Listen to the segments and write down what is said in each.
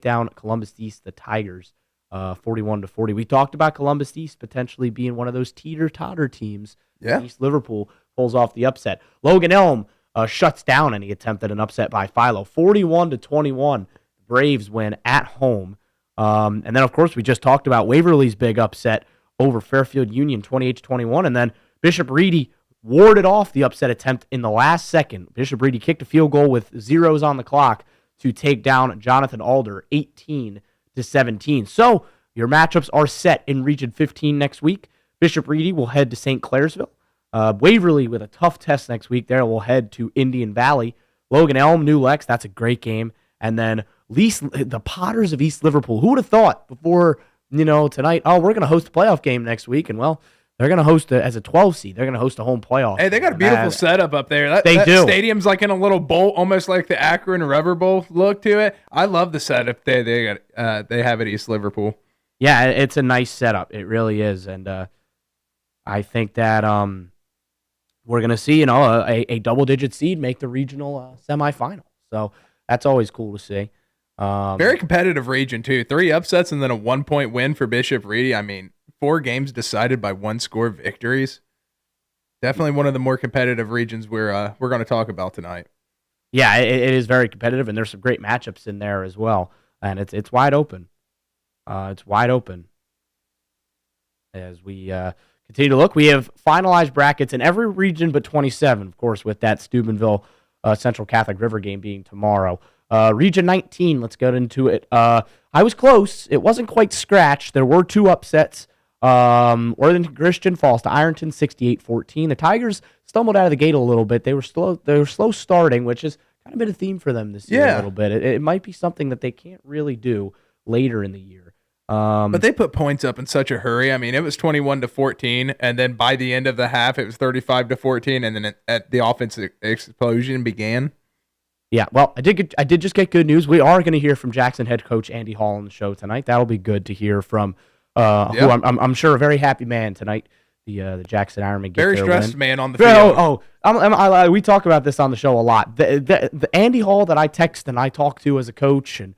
down Columbus East, the Tigers, 41-40. We talked about Columbus East potentially being one of those teeter-totter teams. Yeah. East Liverpool pulls off the upset. Logan Elm shuts down any attempt at an upset by Philo. 41-21. Braves win at home. And then, of course, we just talked about Waverly's big upset over Fairfield Union, 28-21. And then Bishop Reedy warded off the upset attempt in the last second. Bishop Reedy kicked a field goal with zeros on the clock to take down Jonathan Alder, 18-17. So your matchups are set in Region 15 next week. Bishop Reedy will head to St. Clairsville. Waverly with a tough test next week there will head to Indian Valley. Logan Elm, New Lex, that's a great game. And then the Potters of East Liverpool. Who would have thought before, tonight, we're going to host a playoff game next week. And, well, they're going to host as a 12 seed. They're going to host a home playoff. Hey, they got a beautiful setup up there. That do. Stadium's like in a little bowl, almost like the Akron Rubber Bowl look to it. I love the setup they have at East Liverpool. Yeah, it's a nice setup. It really is. And I think that we're going to see, a double-digit seed make the regional semifinal. So that's always cool to see. Very competitive region, too. 3 upsets and then a 1-point win for Bishop Reedy. I mean, 4 games decided by 1-score victories. Definitely one of the more competitive regions we're going to talk about tonight. Yeah, it is very competitive, and there's some great matchups in there as well. And it's wide open. It's wide open. As we continue to look, we have finalized brackets in every region but 27, of course, with that Steubenville Central Catholic River game being tomorrow. Region 19, let's get into it. I was close. It wasn't quite scratched. There were 2 upsets. Worthington Christian falls to Ironton 68-14. The Tigers stumbled out of the gate a little bit. They were slow starting, which has kind of been a theme for them this year a little bit. It might be something that they can't really do later in the year. But they put points up in such a hurry. I mean, it was 21-14, and then by the end of the half, it was 35-14, and then at the offensive explosion began. Yeah, well, I did just get good news. We are going to hear from Jackson head coach Andy Hall on the show tonight. That'll be good to hear from who I'm sure a very happy man tonight. The Jackson Ironmen very stressed man on the field. We talk about this on the show a lot. The Andy Hall that I text and I talk to as a coach and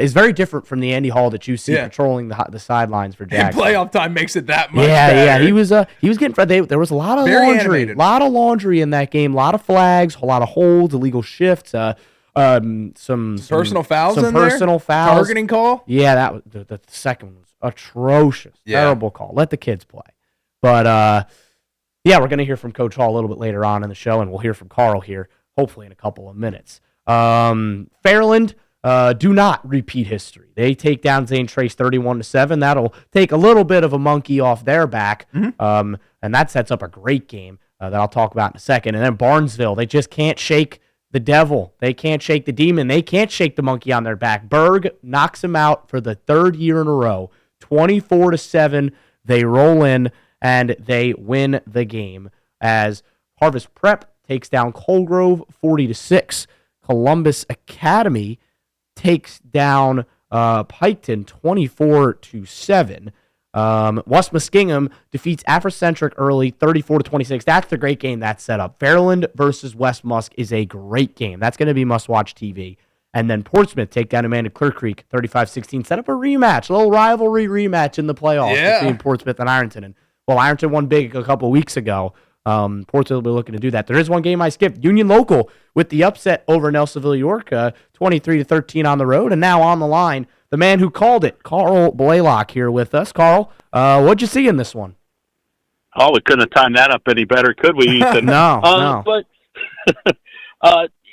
is very different from the Andy Hall that you see patrolling the sidelines for Jackson. And playoff time makes it that much better. Yeah, he was getting. There was a lot of laundry in that game. A lot of flags, a lot of holds, illegal shifts, some personal fouls, targeting call. Yeah, that was the second one was atrocious, terrible call. Let the kids play. But we're gonna hear from Coach Hall a little bit later on in the show, and we'll hear from Carl here hopefully in a couple of minutes. Fairland. Do not repeat history. They take down Zane Trace 31-7. That'll take a little bit of a monkey off their back, and that sets up a great game that I'll talk about in a second. And then Barnesville, they just can't shake the devil. They can't shake the demon. They can't shake the monkey on their back. Berg knocks him out for the 3rd year in a row, 24-7. They roll in, and they win the game as Harvest Prep takes down Colgrove 40-6. Columbus Academy takes down Piketon 24-7. West Muskingum defeats Afrocentric early 34-26. That's the great game that's set up. Fairland versus West Musk is a great game. That's going to be must-watch TV. And then Portsmouth take down Amanda Clear Creek 35-16. Set up a rematch, a little rivalry rematch in the playoffs between Portsmouth and Ironton. And Ironton won big a couple weeks ago. Portsmouth will be looking to do that. There is one game I skipped. Union Local with the upset over Nelsonville York, 23-13 on the road. And now on the line, the man who called it, Carl Blaylock, here with us. Carl, what'd you see in this one? Oh, we couldn't have timed that up any better, could we, Ethan? No. But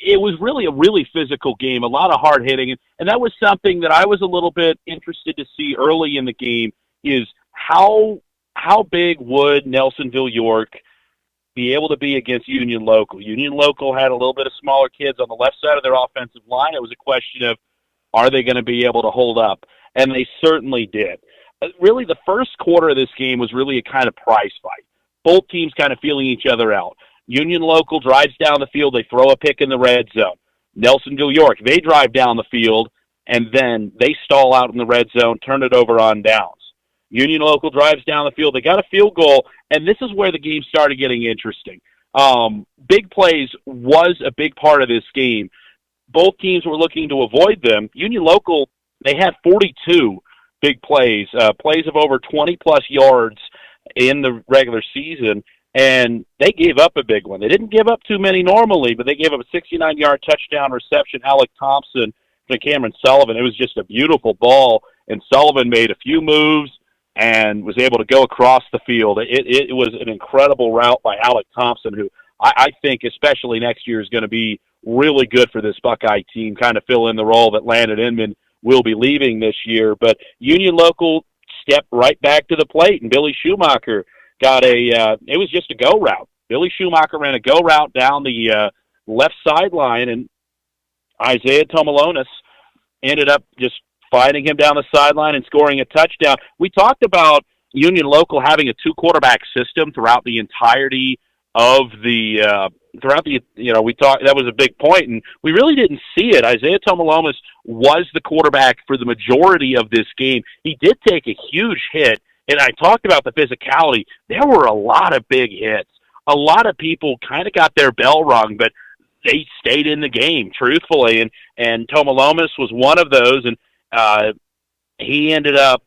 it was really a really physical game, a lot of hard hitting. And that was something that I was a little bit interested to see early in the game is how big would Nelsonville York be able to be against Union Local. Union Local had a little bit of smaller kids on the left side of their offensive line. It was a question of, are they going to be able to hold up? And they certainly did. Really, the first quarter of this game was really a kind of prize fight. Both teams kind of feeling each other out. Union Local drives down the field. They throw a pick in the red zone. Nelsonville York, they drive down the field, and then they stall out in the red zone, turn it over on downs. Union Local drives down the field. They got a field goal, and this is where the game started getting interesting. Big plays was a big part of this game. Both teams were looking to avoid them. Union Local They had 42 big plays, plays of over 20-plus yards in the regular season, and they gave up a big one. They didn't give up too many normally, but they gave up a 69-yard touchdown reception. Alec Thompson to Cameron Sullivan. It was just a beautiful ball, and Sullivan made a few moves and was able to go across the field. It was an incredible route by Alec Thompson, who I think, especially next year, is going to be really good for this Buckeye team, kind of fill in the role that Landon Inman will be leaving this year. But Union Local stepped right back to the plate, and Billy Schumacher got it was just a go route. Billy Schumacher ran a go route down the left sideline, and Isaiah Tomalonis ended up just finding him down the sideline and scoring a touchdown. We talked about Union Local having a 2-quarterback system throughout the entirety of we talked, that was a big point, and we really didn't see it. Isaiah Tomalonis was the quarterback for the majority of this game. He did take a huge hit, and I talked about the physicality. There were a lot of big hits. A lot of people kind of got their bell rung, but they stayed in the game, truthfully, and Tomalonis was one of those, and he ended up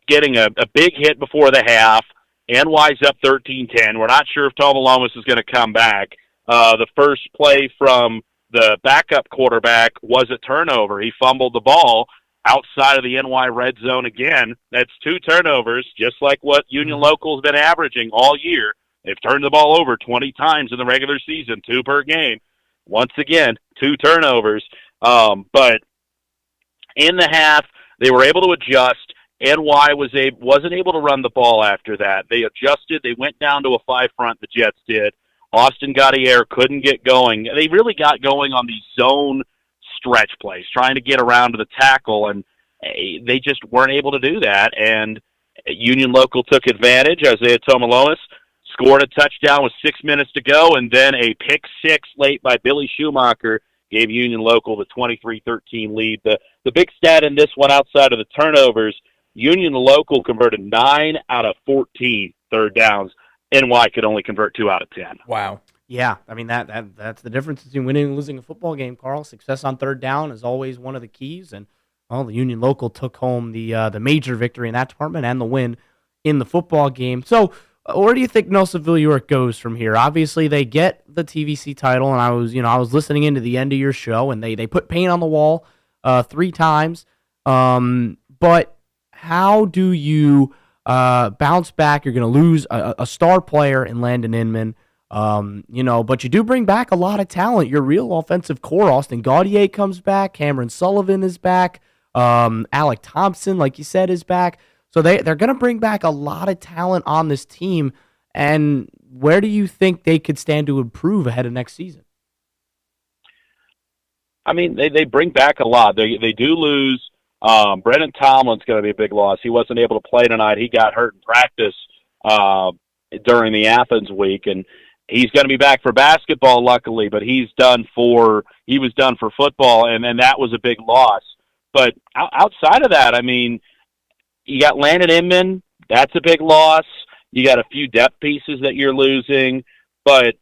getting a big hit before the half. NY's up 13-10. We're not sure if Tomalonis is going to come back. The first play from the backup quarterback was a turnover. He fumbled the ball outside of the NY red zone again. That's 2 turnovers, just like what Union Local's been averaging all year. They've turned the ball over 20 times in the regular season, 2 per game. Once again, 2 turnovers. But in the half, they were able to adjust. NY wasn't able to run the ball after that. They adjusted. They went down to a 5 front, the Jets did. Austin Gaudier couldn't get going. They really got going on these zone stretch plays, trying to get around to the tackle, and they just weren't able to do that. And Union Local took advantage. Isaiah Tomalonis scored a touchdown with 6 minutes to go, and then a pick six late by Billy Schumacher gave Union Local the 23-13 lead. The big stat in this one, outside of the turnovers, Union Local converted 9 out of 14 third downs. NY could only convert 2 out of 10. Wow. Yeah, I mean that's the difference between winning and losing a football game, Carl. Success on third down is always one of the keys, and the Union Local took home the major victory in that department and the win in the football game. So, where do you think Nelsonville York goes from here? Obviously, they get the TVC title, and I was listening into the end of your show, and they put paint on the wall 3 times. But how do you bounce back? You're going to lose a star player in Landon Inman. But you do bring back a lot of talent. Your real offensive core, Austin Gaudier comes back. Cameron Sullivan is back. Alec Thompson, like you said, is back. So they're going to bring back a lot of talent on this team. And where do you think they could stand to improve ahead of next season? I mean, they bring back a lot. They do lose. Brendan Tomlin's going to be a big loss. He wasn't able to play tonight. He got hurt in practice during the Athens week, and he's going to be back for basketball, luckily. But he was done for football, and that was a big loss. But outside of that, I mean, you got Landon Inman. That's a big loss. You got a few depth pieces that you're losing, but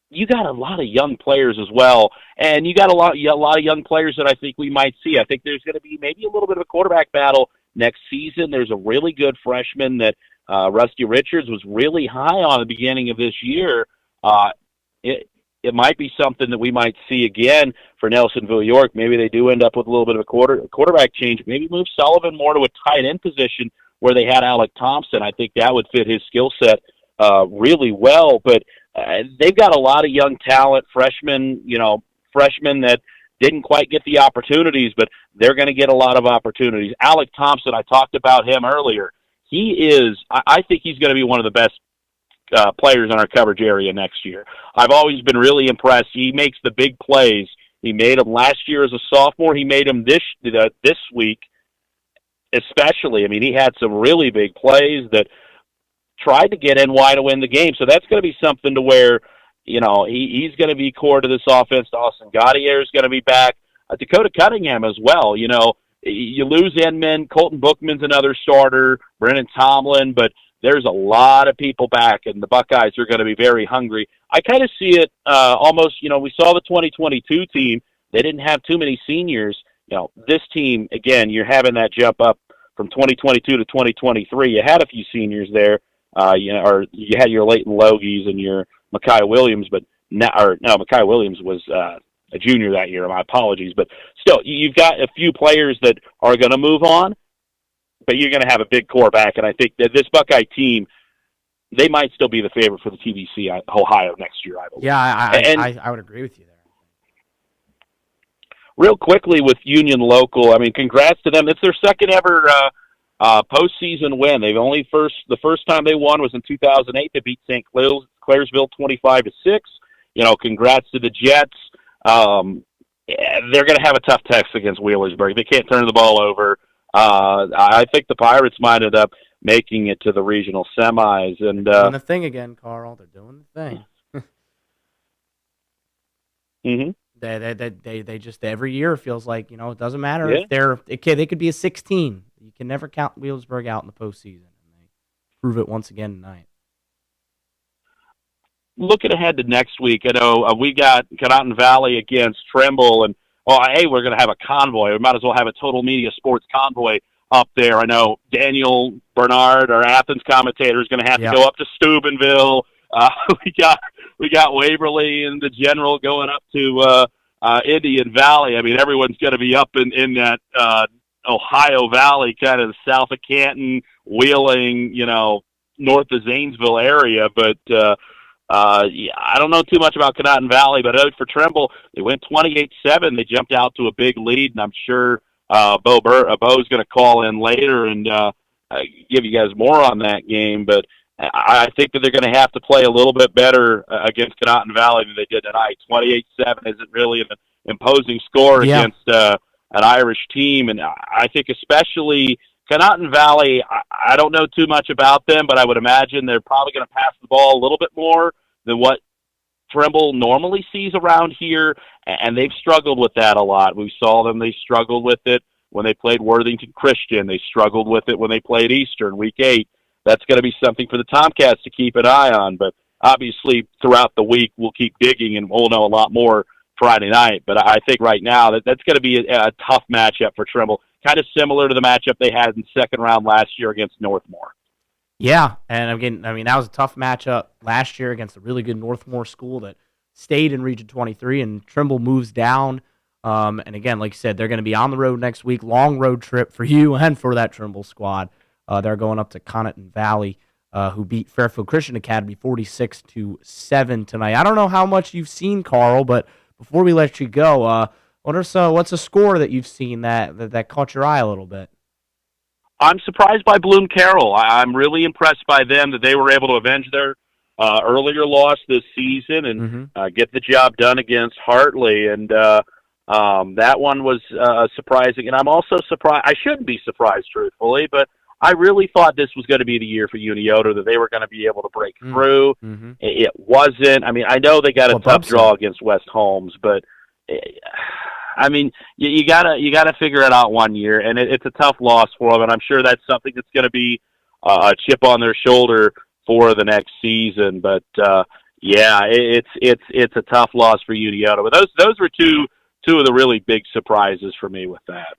you got a lot of young players as well, and you got a lot of young players that I think we might see. I think there's going to be maybe a little bit of a quarterback battle next season. There's a really good freshman that Rusty Richards was really high on at the beginning of this year. It might be something that we might see again for Nelsonville York. Maybe they do end up with a little bit of a quarterback change. Maybe move Sullivan more to a tight end position where they had Alec Thompson. I think that would fit his skill set really well. But they've got a lot of young talent, freshmen that didn't quite get the opportunities, but they're going to get a lot of opportunities. Alec Thompson, I talked about him earlier. I think he's going to be one of the best players in our coverage area next year. I've always been really impressed. He makes the big plays. He made them last year as a sophomore. He made them this week, especially. I mean, he had some really big plays that tried to get NY to win the game. So that's going to be something to where, he's going to be core to this offense. Austin Gaudier is going to be back. Dakota Cunningham as well. You lose Inman. Colton Bookman's another starter. Brennan Tomlin, but there's a lot of people back, and the Buckeyes are going to be very hungry. I kind of see it almost, we saw the 2022 team. They didn't have too many seniors. this team, again, you're having that jump up from 2022 to 2023. You had a few seniors there, or you had your Leighton Logies and your Mekhi Williams, but Mekhi Williams was a junior that year. My apologies, but still, you've got a few players that are going to move on, but you're going to have a big core back, and I think that this Buckeye team, they might still be the favorite for the TVC Ohio next year, I believe. Yeah, I would agree with you there. Real quickly with Union Local, I mean, congrats to them. It's their second ever postseason win. The first time they won was in 2008. They beat St. Clairsville 25-6. Congrats to the Jets. They're going to have a tough test against Wheelersburg. They can't turn the ball over. I think the Pirates might end up making it to the regional semis. And doing the thing again, Carl. They're doing the thing. Mm-hmm. They just every year feels like it doesn't matter if they could be a 16. You can never count Wheelersburg out in the postseason, and they prove it once again tonight. Looking ahead to next week, I know we got Conotton Valley against Trimble, and we're going to have a convoy. We might as well have a Total Media Sports convoy up there. I know Daniel Bernard, our Athens commentator, is going to have to go up to Steubenville. We got Waverly and the General going up to Indian Valley. I mean, everyone's going to be up in that Ohio Valley, kind of south of Canton, Wheeling, north of Zanesville area. But I don't know too much about Conotton Valley, but for Trimble, they went 28-7. They jumped out to a big lead, and I'm sure Bo's going to call in later and give you guys more on that game. But I think that they're going to have to play a little bit better against Conotton Valley than they did tonight. 28-7 isn't really an imposing score against an Irish team, and I think especially Conotton Valley, I don't know too much about them, but I would imagine they're probably going to pass the ball a little bit more than what Trimble normally sees around here, and they've struggled with that a lot. We saw them; they struggled with it when they played Worthington Christian. They struggled with it when they played Eastern Week 8. That's going to be something for the Tomcats to keep an eye on. But obviously, throughout the week, we'll keep digging, and we'll know a lot more Friday night. But I think right now that's going to be a tough matchup for Trimble, kind of similar to the matchup they had in the second round last year against Northmore. Yeah, and again, I mean, that was a tough matchup last year against a really good Northmore school that stayed in Region 23, and Trimble moves down. And again, like you said, they're going to be on the road next week. Long road trip for you and for that Trimble squad. They're going up to Conotton Valley, who beat Fairfield Christian Academy 46-7 tonight. I don't know how much you've seen, Carl, but before we let you go, what's a score that you've seen that caught your eye a little bit? I'm surprised by Bloom Carroll. I'm really impressed by them that they were able to avenge their earlier loss this season and get the job done against Hartley. And that one was surprising. And I'm also surprised. I shouldn't be surprised, truthfully, but I really thought this was going to be the year for Uniota, that they were going to be able to break through. It wasn't. I mean, I know they got a tough draw against West Holmes, but I mean, you gotta figure it out one year, and it's a tough loss for them. And I'm sure that's something that's going to be a chip on their shoulder for the next season. But it's a tough loss for Uniota. But those were two of the really big surprises for me with that.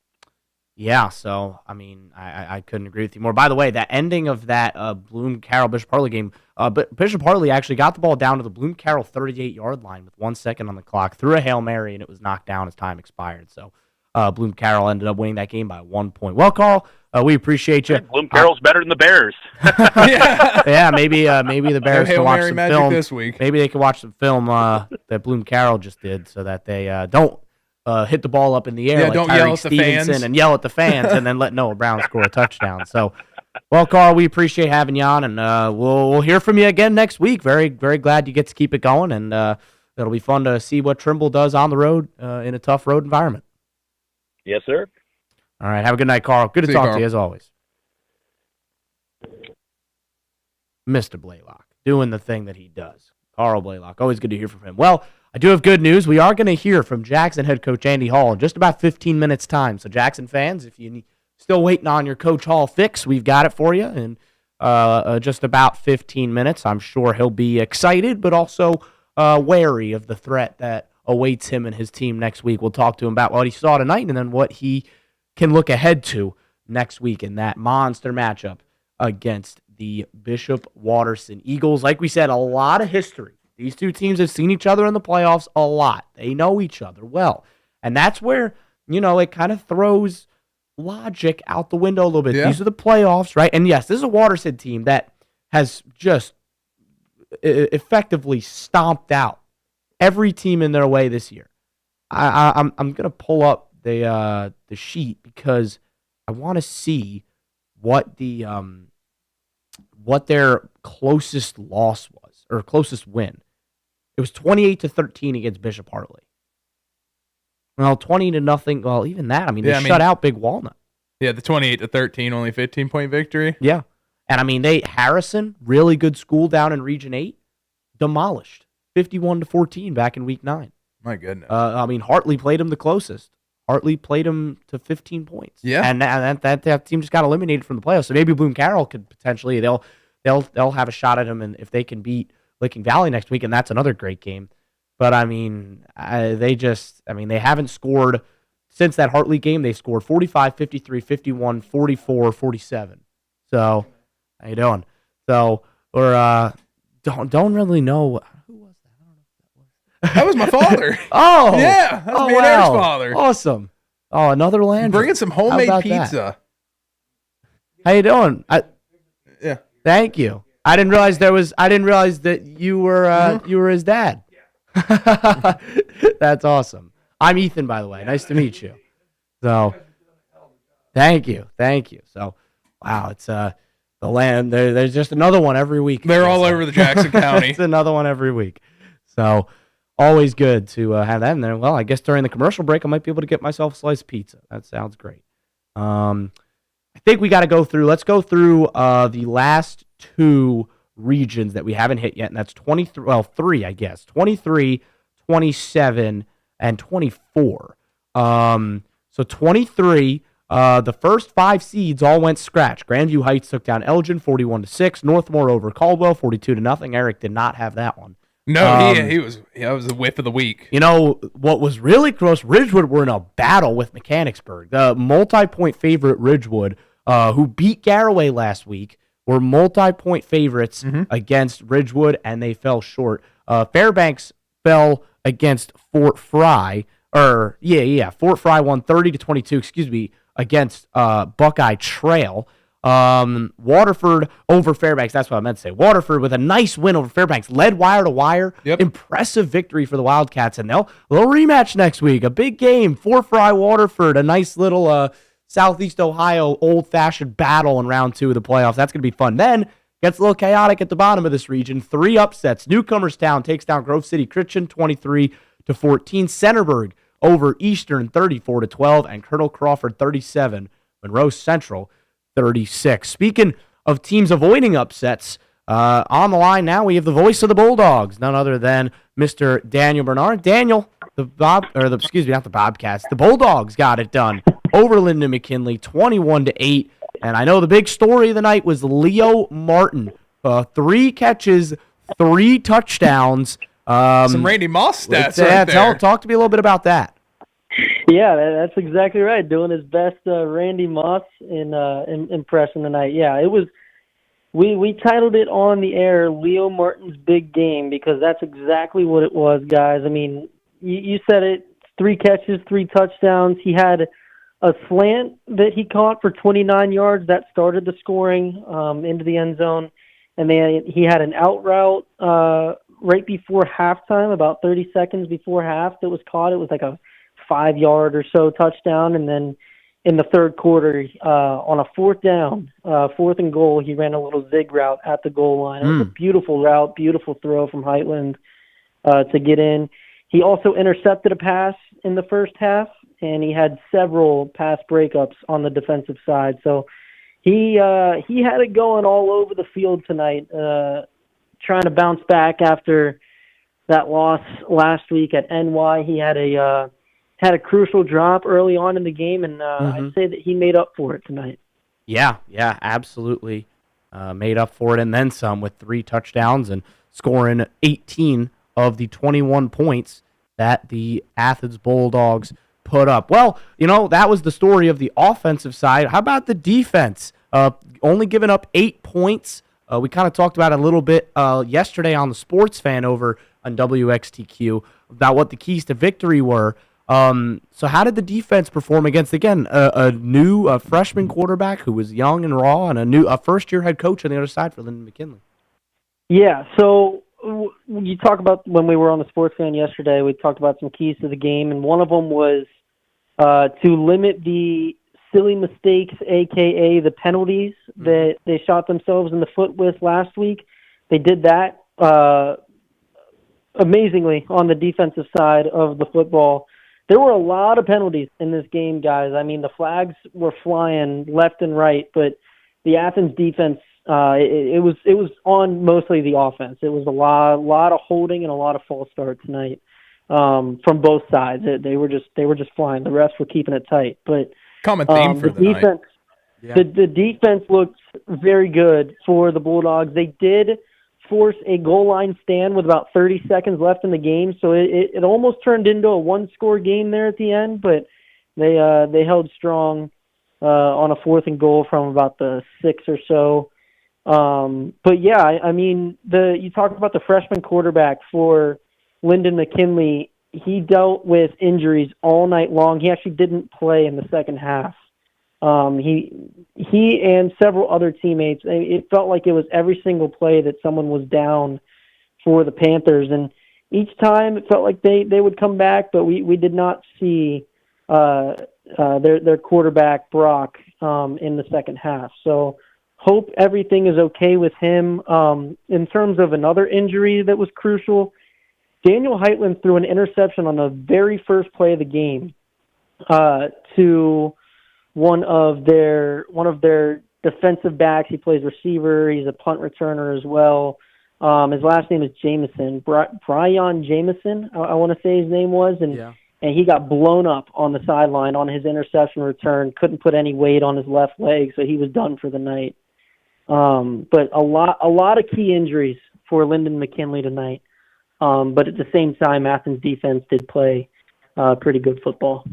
Yeah, so, I mean, I couldn't agree with you more. By the way, that ending of that Bloom Carroll Bishop Hartley game, but Bishop Hartley actually got the ball down to the Bloom Carroll 38-yard line with 1 second on the clock, threw a Hail Mary, and it was knocked down as time expired. So Bloom Carroll ended up winning that game by 1 point. Well, Carl, we appreciate you. Bloom Carroll's better than the Bears. Yeah, maybe the Bears can watch some film this week. Maybe they can watch some film that Bloom Carroll just did, so that they don't hit the ball up in the air like don't Tyreek yell at the Stevenson fans. and yell at the fans and then let Noah Brown score a touchdown. So, well, Carl, we appreciate having you on, and we'll hear from you again next week. Very, very glad you get to keep it going, and it'll be fun to see what Trimble does on the road in a tough road environment. Yes, sir. All right, have a good night, Carl. Good to talk to you as always. Mr. Blaylock, doing the thing that he does. Carl Blaylock, always good to hear from him. Well, I do have good news. We are going to hear from Jackson head coach Andy Hall in just about 15 minutes' time. So, Jackson fans, if you're still waiting on your Coach Hall fix, we've got it for you in just about 15 minutes. I'm sure he'll be excited, but also wary of the threat that awaits him and his team next week. We'll talk to him about what he saw tonight and then what he can look ahead to next week in that monster matchup against the Bishop Watterson Eagles. Like we said, a lot of history. These two teams have seen each other in the playoffs a lot. They know each other well. And that's where, it kind of throws logic out the window a little bit. Yeah. These are the playoffs, right? And yes, this is a Watterson team that has just effectively stomped out every team in their way this year. I'm gonna pull up the sheet because I want to see what their closest loss was or closest win. It was 28-13 against Bishop Hartley. Well, 20-0. Well, even that. I mean, they shut out Big Walnut. Yeah, the 28-13, only 15-point victory. Yeah, and I mean Harrison, really good school down in Region 8, demolished 51-14 back in Week 9. My goodness. I mean Hartley played him the closest. Hartley played him to 15 points. Yeah, and that team just got eliminated from the playoffs. So maybe Bloom Carroll could potentially they'll have a shot at him, and if they can beat Licking Valley next week, and that's another great game. But I mean, they haven't scored since that Hartley game. They scored 45, 53, 51, 44, 47. So how you doing? So we're don't really know who was that. I don't know who that was. That was my father. Oh yeah, that's me and Eric's father. Awesome. Oh, another Landry. Bringing some homemade pizza. That? How you doing? Yeah. Thank you. I didn't realize that you were his dad. That's awesome. I'm Ethan, by the way. Nice to meet you. So, thank you. So, wow, it's the land. There's just another one every week. They're all over the Jackson County. It's another one every week. So, always good to have that in there. Well, I guess during the commercial break, I might be able to get myself a slice of pizza. That sounds great. I think we got to go through. Let's go through the last two regions that we haven't hit yet, and that's 23. Well, three, I guess. 23, 27, and 24. So 23. The first five seeds all went scratch. Grandview Heights took down Elgin 41-6. Northmore over Caldwell 42-0. Eric did not have that one. No, he was. That was the whip of the week. You know what was really close? Ridgewood were in a battle with Mechanicsburg. The multi-point favorite Ridgewood, who beat Garraway last week, were multi-point favorites against Ridgewood, and they fell short. Fairbanks fell against Fort Fry. Fort Fry won 30-22. Against Buckeye Trail. Waterford over Fairbanks. That's what I meant to say. Waterford with a nice win over Fairbanks, led wire to wire. Yep. Impressive victory for the Wildcats, and they'll rematch next week. A big game. Fort Fry Waterford. A nice little Southeast Ohio old-fashioned battle in round 2 of the playoffs. That's going to be fun. Then gets a little chaotic at the bottom of this region. 3 upsets. Newcomerstown takes down Grove City Christian 23-14. Centerburg over Eastern 34-12, and Colonel Crawford 37. Monroe Central 36. Speaking of teams avoiding upsets, on the line now we have the voice of the Bulldogs, none other than Mr. Daniel Bernard. Daniel, the Bobcats, the Bulldogs got it done over Lyndon McKinley, 21-8. And I know the big story of the night was Leo Martin, 3 catches, 3 touchdowns. Some Randy Moss stats right there. Talk to me a little bit about that. Yeah, that's exactly right. Doing his best Randy Moss impression tonight. Yeah, it was. We titled it on the air Leo Martin's Big Game because that's exactly what it was, guys. I mean, you said it, 3 catches, 3 touchdowns. He had a slant that he caught for 29 yards that started the scoring into the end zone. And then he had an out route right before halftime, about 30 seconds before half that was caught. It was like a 5-yard or so touchdown. And then in the third quarter, on a 4th down, 4th and goal, he ran a little zig route at the goal line. It was a beautiful route, beautiful throw from Heitland to get in. He also intercepted a pass in the first half, and he had several pass breakups on the defensive side. So he had it going all over the field tonight, trying to bounce back after that loss last week at NY. He had a crucial drop early on in the game, and I'd say that he made up for it tonight. Yeah, absolutely. Made up for it and then some with 3 touchdowns and scoring 18 of the 21 points that the Athens Bulldogs put up. Well, that was the story of the offensive side. How about the defense? Only giving up 8 points. We kind of talked about it a little bit yesterday on the Sports Fan over on WXTQ about what the keys to victory were. So how did the defense perform against, again, a new freshman quarterback who was young and raw, and a first-year head coach on the other side for Lyndon McKinley? Yeah, so you talk about when we were on the Sports Fan yesterday, we talked about some keys to the game, and one of them was to limit the silly mistakes, a.k.a. the penalties that they shot themselves in the foot with last week. They did that amazingly on the defensive side of the football. There were a lot of penalties in this game, guys. I mean, the flags were flying left and right, but the Athens defense, it was on mostly the offense. It was a lot of holding and a lot of false start tonight from both sides. They were just flying. The refs were keeping it tight, but common theme for the defense. Night. Yeah. The defense looked very good for the Bulldogs. They did force a goal line stand with about 30 seconds left in the game, so it almost turned into a one-score game there at the end, but they held strong on a 4th and goal from about the 6 or so. But yeah, I mean, you talk about the freshman quarterback for Lyndon McKinley. He dealt with injuries all night long. He actually didn't play in the second half. He and several other teammates, it felt like it was every single play that someone was down for the Panthers. And each time it felt like they would come back, but we did not see their quarterback, Brock, in the second half. So hope everything is okay with him. In terms of another injury that was crucial, Daniel Heitland threw an interception on the very first play of the game to one of their defensive backs. He plays receiver. He's a punt returner as well. His last name is Jameson, Brian Jameson, I want to say his name was, and he got blown up on the sideline on his interception return. Couldn't put any weight on his left leg, so he was done for the night. But a lot of key injuries for Lyndon McKinley tonight. But at the same time, Athens defense did play pretty good football.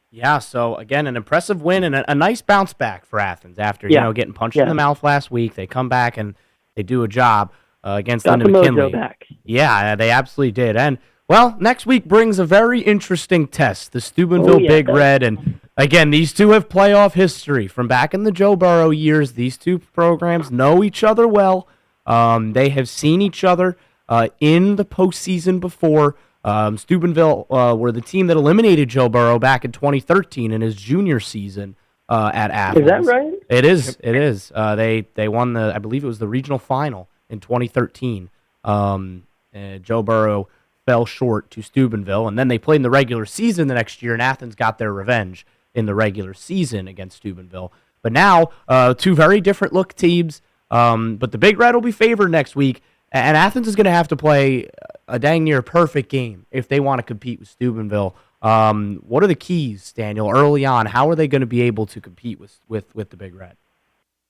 Yeah, so again, an impressive win and a nice bounce back for Athens after getting punched in the mouth last week. They come back and they do a job against Lyndon McKinley. Back. Yeah, they absolutely did. And well, next week brings a very interesting test: the Steubenville Big Red. And again, these two have playoff history from back in the Joe Burrow years. These two programs know each other well. They have seen each other in the postseason before. Steubenville were the team that eliminated Joe Burrow back in 2013 in his junior season at Athens. Is that right? It is. It is. They won I believe it was the regional final in 2013. Joe Burrow fell short to Steubenville, and then they played in the regular season the next year, and Athens got their revenge in the regular season against Steubenville. But now, two very different look teams, but the Big Red will be favored next week. And Athens is going to have to play a dang near perfect game if they want to compete with Steubenville. What are the keys, Daniel, early on? How are they going to be able to compete with the Big Red?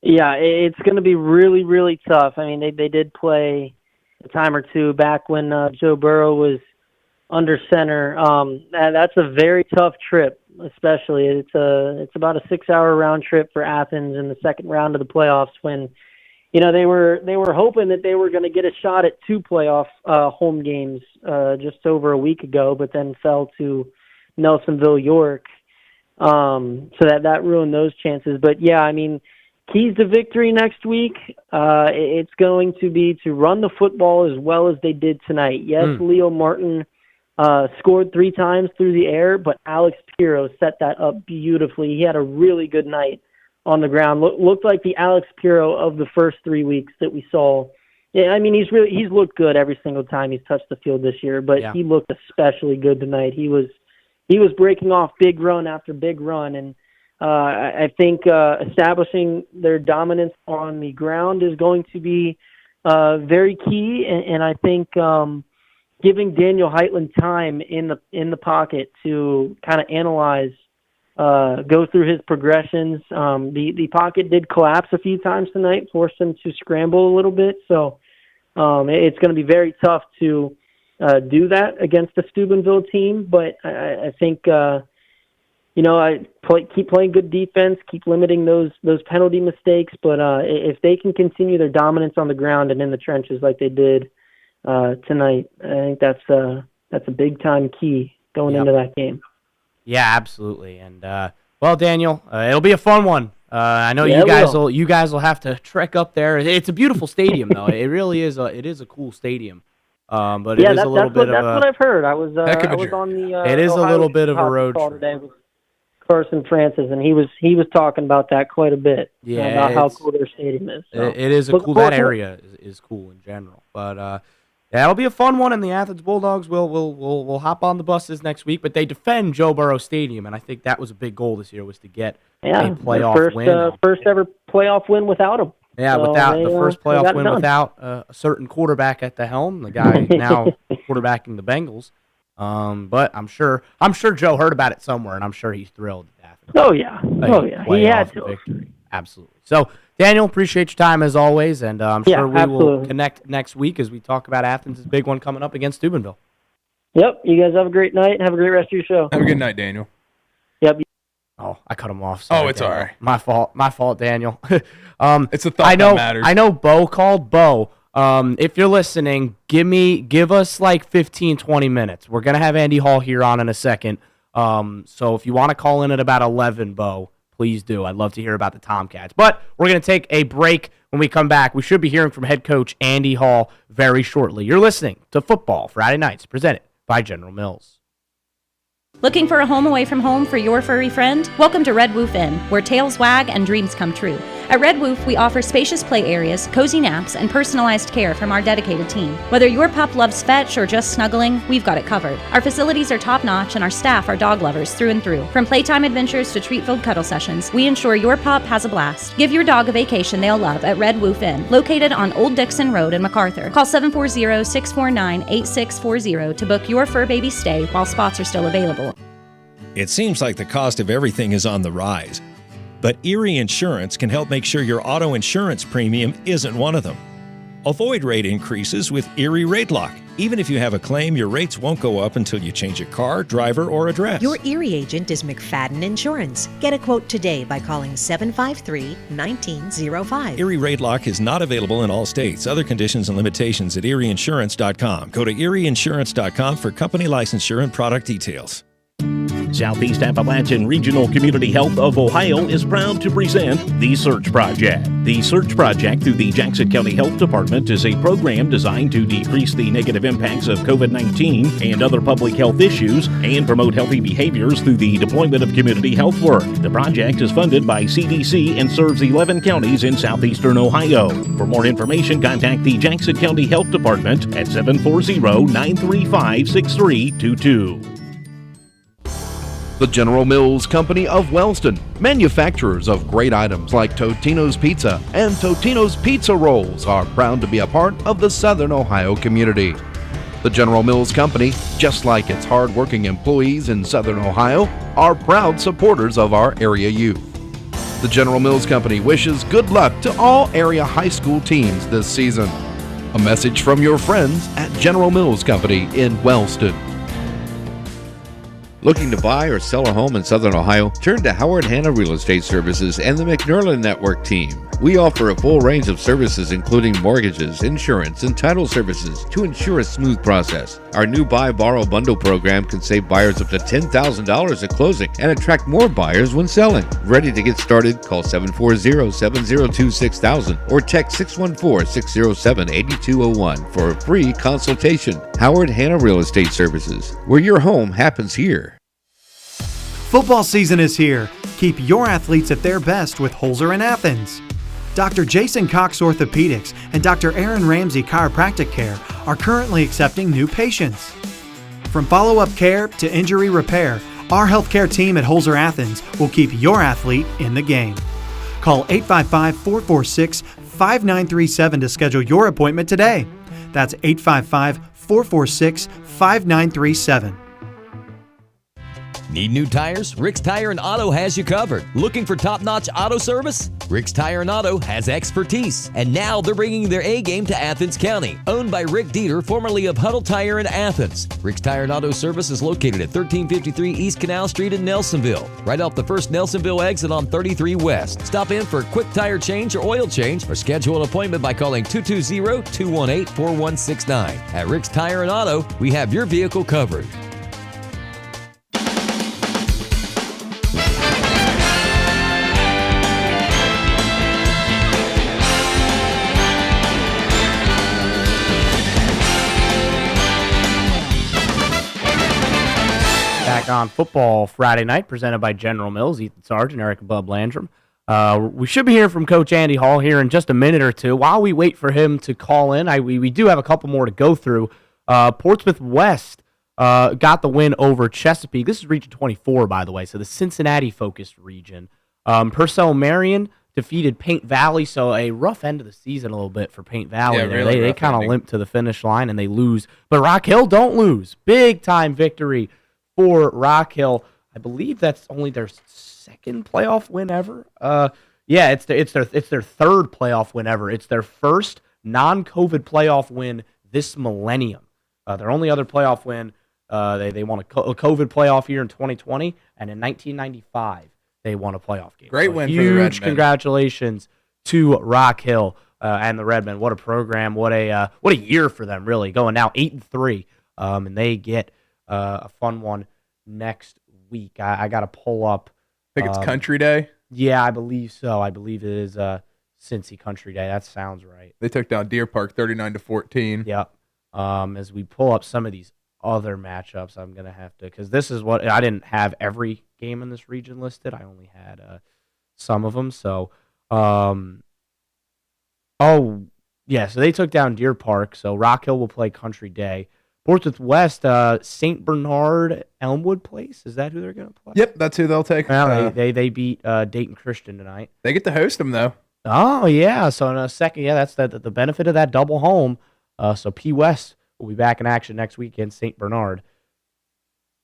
Yeah, it's going to be really, really tough. I mean, they did play a time or two back when Joe Burrow was under center. That's a very tough trip, especially. It's about a 6-hour round trip for Athens in the second round of the playoffs when they were hoping that they were going to get a shot at 2 playoff home games just over a week ago, but then fell to Nelsonville, York. So that ruined those chances. But yeah, I mean, keys to victory next week, it's going to be to run the football as well as they did tonight. Yes, Leo Martin scored 3 times through the air, but Alex Pirro set that up beautifully. He had a really good night on the ground. Looked like the Alex Pirro of the first 3 weeks that we saw. Yeah, I mean, he's looked good every single time he's touched the field this year, but he looked especially good tonight. He was breaking off big run after big run, and I think establishing their dominance on the ground is going to be very key, and I think giving Daniel Heitland time in the pocket to kind of analyze, go through his progressions. The pocket did collapse a few times tonight, forced him to scramble a little bit. So it's going to be very tough to do that against the Steubenville team, but I think keep playing good defense, keep limiting those penalty mistakes. But if they can continue their dominance on the ground and in the trenches like they did tonight, I think that's a big time key going into that game. Yeah, absolutely. And well, Daniel, it'll be a fun one. I know you guys will have to trek up there. It's a beautiful stadium, though. It really is. It is a cool stadium. But it is a little bit of what I've heard. I was on the. It is Ohio a little bit of a road call trip. Today with Carson Francis, and he was talking about that quite a bit. Yeah, about how cool their stadium is. So. It is a cool. That area is cool in general. But yeah, it'll be a fun one. And the Athens Bulldogs will hop on the buses next week. But they defend Joe Burrow Stadium, and I think that was a big goal this year, was to get a playoff win. First ever playoff win without him. Yeah, so without the first playoff win without a certain quarterback at the helm, the guy now quarterbacking the Bengals. But I'm sure Joe heard about it somewhere, and I'm sure he's thrilled. Oh yeah, he had to. Victory. Absolutely. So, Daniel, appreciate your time as always, and I'm sure we will connect next week as we talk about Athens' big one coming up against Steubenville. Yep. You guys have a great night and have a great rest of your show. Have a good night, Daniel. Yep. Oh, I cut him off. Sorry, it's Daniel. all right. My fault, Daniel. It's a thought that matters. I know Bo called. Bo, if you're listening, give us like 15, 20 minutes. We're going to have Andy Hall here on in a second. So if you want to call in at about 11, Bo, please do. I'd love to hear about the Tomcats. But we're going to take a break. When we come back, we should be hearing from head coach Andy Hall very shortly. You're listening to Football Friday Nights, presented by General Mills. Looking for a home away from home for your furry friend? Welcome to Red Woof Inn, where tails wag and dreams come true. At Red Woof, we offer spacious play areas, cozy naps, and personalized care from our dedicated team. Whether your pup loves fetch or just snuggling, we've got it covered. Our facilities are top-notch, and our staff are dog lovers through and through. From playtime adventures to treat-filled cuddle sessions, we ensure your pup has a blast. Give your dog a vacation they'll love at Red Woof Inn, located on Old Dixon Road in MacArthur. Call 740-649-8640 to book your fur baby stay while spots are still available. It seems like the cost of everything is on the rise, but Erie Insurance can help make sure your auto insurance premium isn't one of them. Avoid rate increases with Erie Rate Lock. Even if you have a claim, your rates won't go up until you change a car, driver, or address. Your Erie agent is McFadden Insurance. Get a quote today by calling 753-1905. Erie Rate Lock is not available in all states. Other conditions and limitations at erieinsurance.com. Go to erieinsurance.com for company licensure and product details. Southeast Appalachian Regional Community Health of Ohio is proud to present The Search Project. The Search Project through the Jackson County Health Department is a program designed to decrease the negative impacts of COVID-19 and other public health issues and promote healthy behaviors through the deployment of community health work. The project is funded by CDC and serves 11 counties in southeastern Ohio. For more information, contact the Jackson County Health Department at 740-935-6322. The General Mills Company of Wellston, manufacturers of great items like Totino's Pizza and Totino's Pizza Rolls, are proud to be a part of the Southern Ohio community. The General Mills Company, just like its hard-working employees in Southern Ohio, are proud supporters of our area youth. The General Mills Company wishes good luck to all area high school teams this season. A message from your friends at General Mills Company in Wellston. Looking to buy or sell a home in Southern Ohio? Turn to Howard Hanna Real Estate Services and the McNerlin Network team. We offer a full range of services including mortgages, insurance, and title services to ensure a smooth process. Our new Buy Borrow Bundle program can save buyers up to $10,000 at closing and attract more buyers when selling. Ready to get started? Call 740-702-6000 or text 614-607-8201 for a free consultation. Howard Hanna Real Estate Services, where your home happens here. Football season is here. Keep your athletes at their best with Holzer in Athens. Dr. Jason Cox Orthopedics and Dr. Aaron Ramsey Chiropractic Care are currently accepting new patients. From follow-up care to injury repair, our healthcare team at Holzer Athens will keep your athlete in the game. Call 855-446-5937 to schedule your appointment today. That's 855-446-5937. Need new tires? Rick's Tire and Auto has you covered. Looking for top-notch auto service? Rick's Tire and Auto has expertise. And now they're bringing their A-game to Athens County. Owned by Rick Dieter, formerly of Huddle Tire in Athens. Rick's Tire and Auto Service is located at 1353 East Canal Street in Nelsonville. Right off the first Nelsonville exit on 33 West. Stop in for a quick tire change or oil change or schedule an appointment by calling 220-218-4169. At Rick's Tire and Auto, we have your vehicle covered. Back on Football Friday Night, presented by General Mills. Ethan Sargent, Eric and Bub Landrum. We should be hearing from Coach Andy Hall here in just a minute or two. While we wait for him to call in, we do have a couple more to go through. Portsmouth West got the win over Chesapeake. This is Region 24, by the way, so the Cincinnati-focused region. Purcell Marion defeated Paint Valley, so a rough end of the season a little bit for Paint Valley. Yeah, really they kind of limp to the finish line, and they lose. But Rock Hill don't lose. Big-time victory for Rock Hill. I believe that's only their second playoff win ever. It's their third playoff win ever. It's their first non-COVID playoff win this millennium. Their only other playoff win, they won a COVID playoff year in 2020, and in 1995 they won a playoff game. Great win for the Redmen. Huge congratulations to Rock Hill and the Redmen. What a program! What a year for them, really. Going now 8-3, and they get a fun one next week. I got to pull up. I think it's Country Day. Yeah, I believe so. I believe it is Cincy Country Day. That sounds right. They took down Deer Park 39-14. Yep. As we pull up some of these other matchups, I'm gonna have to, because this is what I didn't have every game in this region listed. I only had some of them. So, so they took down Deer Park. So Rock Hill will play Country Day. Portsmouth West, St. Bernard, Elmwood Place. Is that who they're going to play? Yep, that's who they'll take. Well, they beat Dayton Christian tonight. They get to host them, though. Oh, yeah. So in a second, that's the benefit of that double home. So P. West will be back in action next week in St. Bernard.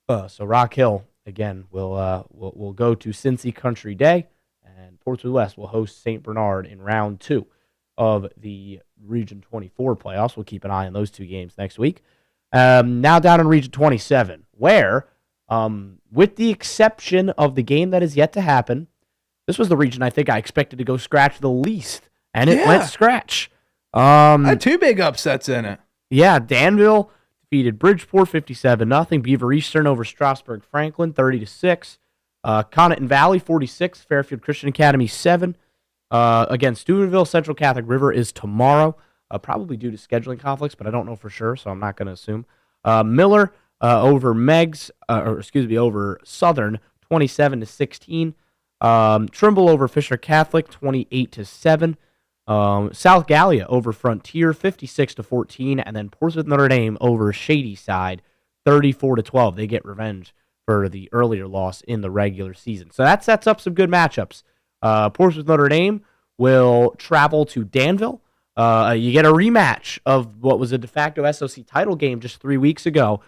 So Rock Hill, again, will go to Cincy Country Day, and Portsmouth West will host St. Bernard in round 2 of the Region 24 playoffs. We'll keep an eye on those two games next week. Now down in Region 27, where, with the exception of the game that is yet to happen, this was the region I think I expected to go scratch the least, and it went scratch. Had two big upsets in it. Yeah, Danville defeated Bridgeport 57-0. Beaver Eastern over Strasburg Franklin 30-6. Connaughton Valley 46. Fairfield Christian Academy 7. Again, Steubenville Central Catholic River is tomorrow. Probably due to scheduling conflicts, but I don't know for sure, so I'm not going to assume. Miller over over Southern, 27-16. Trimble over Fisher Catholic, 28-7. South Gallia over Frontier, 56-14, and then Portsmouth Notre Dame over Shady Side, 34-12. They get revenge for the earlier loss in the regular season. So that sets up some good matchups. Portsmouth Notre Dame will travel to Danville. You get a rematch of what was a de facto SOC title game just 3 weeks ago.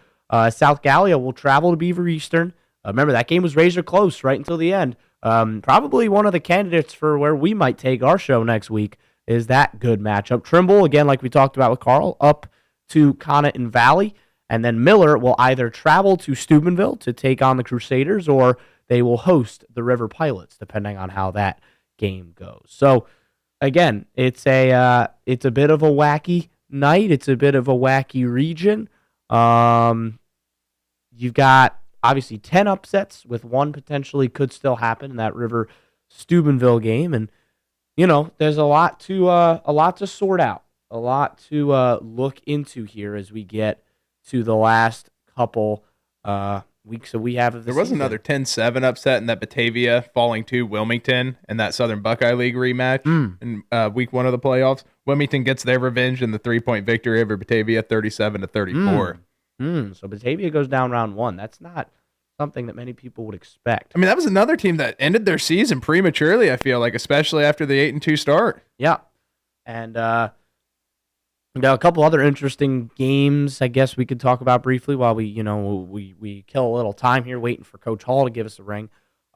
South Gallia will travel to Beaver Eastern. Remember, that game was razor close right until the end. Probably one of the candidates for where we might take our show next week is that good matchup. Trimble, again, like we talked about with Carl, up to Connaughton Valley. And then Miller will either travel to Steubenville to take on the Crusaders, or they will host the River Pilots, depending on how that game goes. So, again, it's a bit of a wacky night. It's a bit of a wacky region. You've got obviously 10 upsets, with one potentially could still happen in that River Steubenville game, and there's a lot to sort out, a lot to look into here as we get to the last couple weeks that we have of this. There was season. another 10-7 upset in that Batavia falling to Wilmington in that Southern Buckeye League rematch in week 1 of the playoffs. Wilmington gets their revenge in the 3-point victory over Batavia, 37-34. So Batavia goes down round 1. That's not something that many people would expect. I mean, that was another team that ended their season prematurely, I feel like, especially after the 8-2 start. Yeah. And We got a couple other interesting games I guess we could talk about briefly while we kill a little time here waiting for Coach Hall to give us a ring.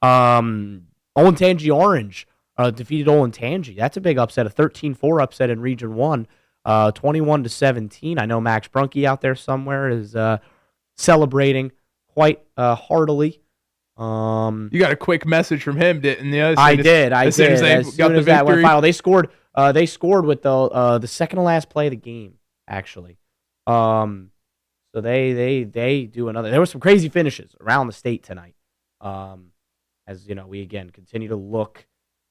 Olentangy Orange defeated Olentangy. That's a big upset, a 13-4 upset in Region 1, 21-17. I know Max Brunke out there somewhere is celebrating quite heartily. You got a quick message from him, didn't you? I did. As soon as that went final, they scored. They scored with the second to last play of the game, actually. So they do another. There were some crazy finishes around the state tonight. As you know, we again continue to look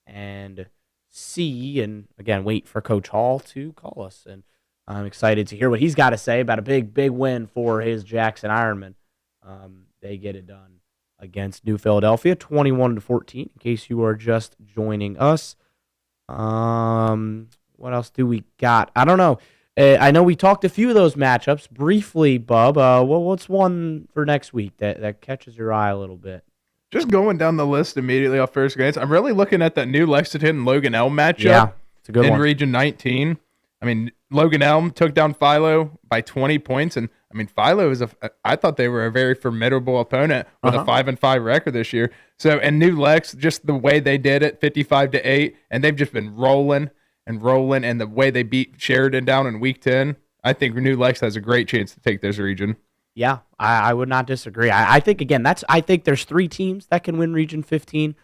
and see, and again wait for Coach Hall to call us. And I'm excited to hear what he's got to say about a big win for his Jackson Ironmen. They get it done against New Philadelphia, 21-14. In case you are just joining us. What else do we got? I don't know. I know we talked a few of those matchups briefly, Bub. What's one for next week that catches your eye a little bit? Just going down the list immediately off first glance, I'm really looking at that new Lexington and Logan Elm matchup. Yeah, it's a good in one. Region 19. I mean, Logan Elm took down Philo by 20 points, and I mean, Philo I thought they were a very formidable opponent with a 5-5 record this year. So, and New Lex, just the way they did it, 55-8, and they've just been rolling, and the way they beat Sheridan down in Week 10, I think New Lex has a great chance to take this region. Yeah, I would not disagree. I think again, I think there's 3 teams that can win Region 15.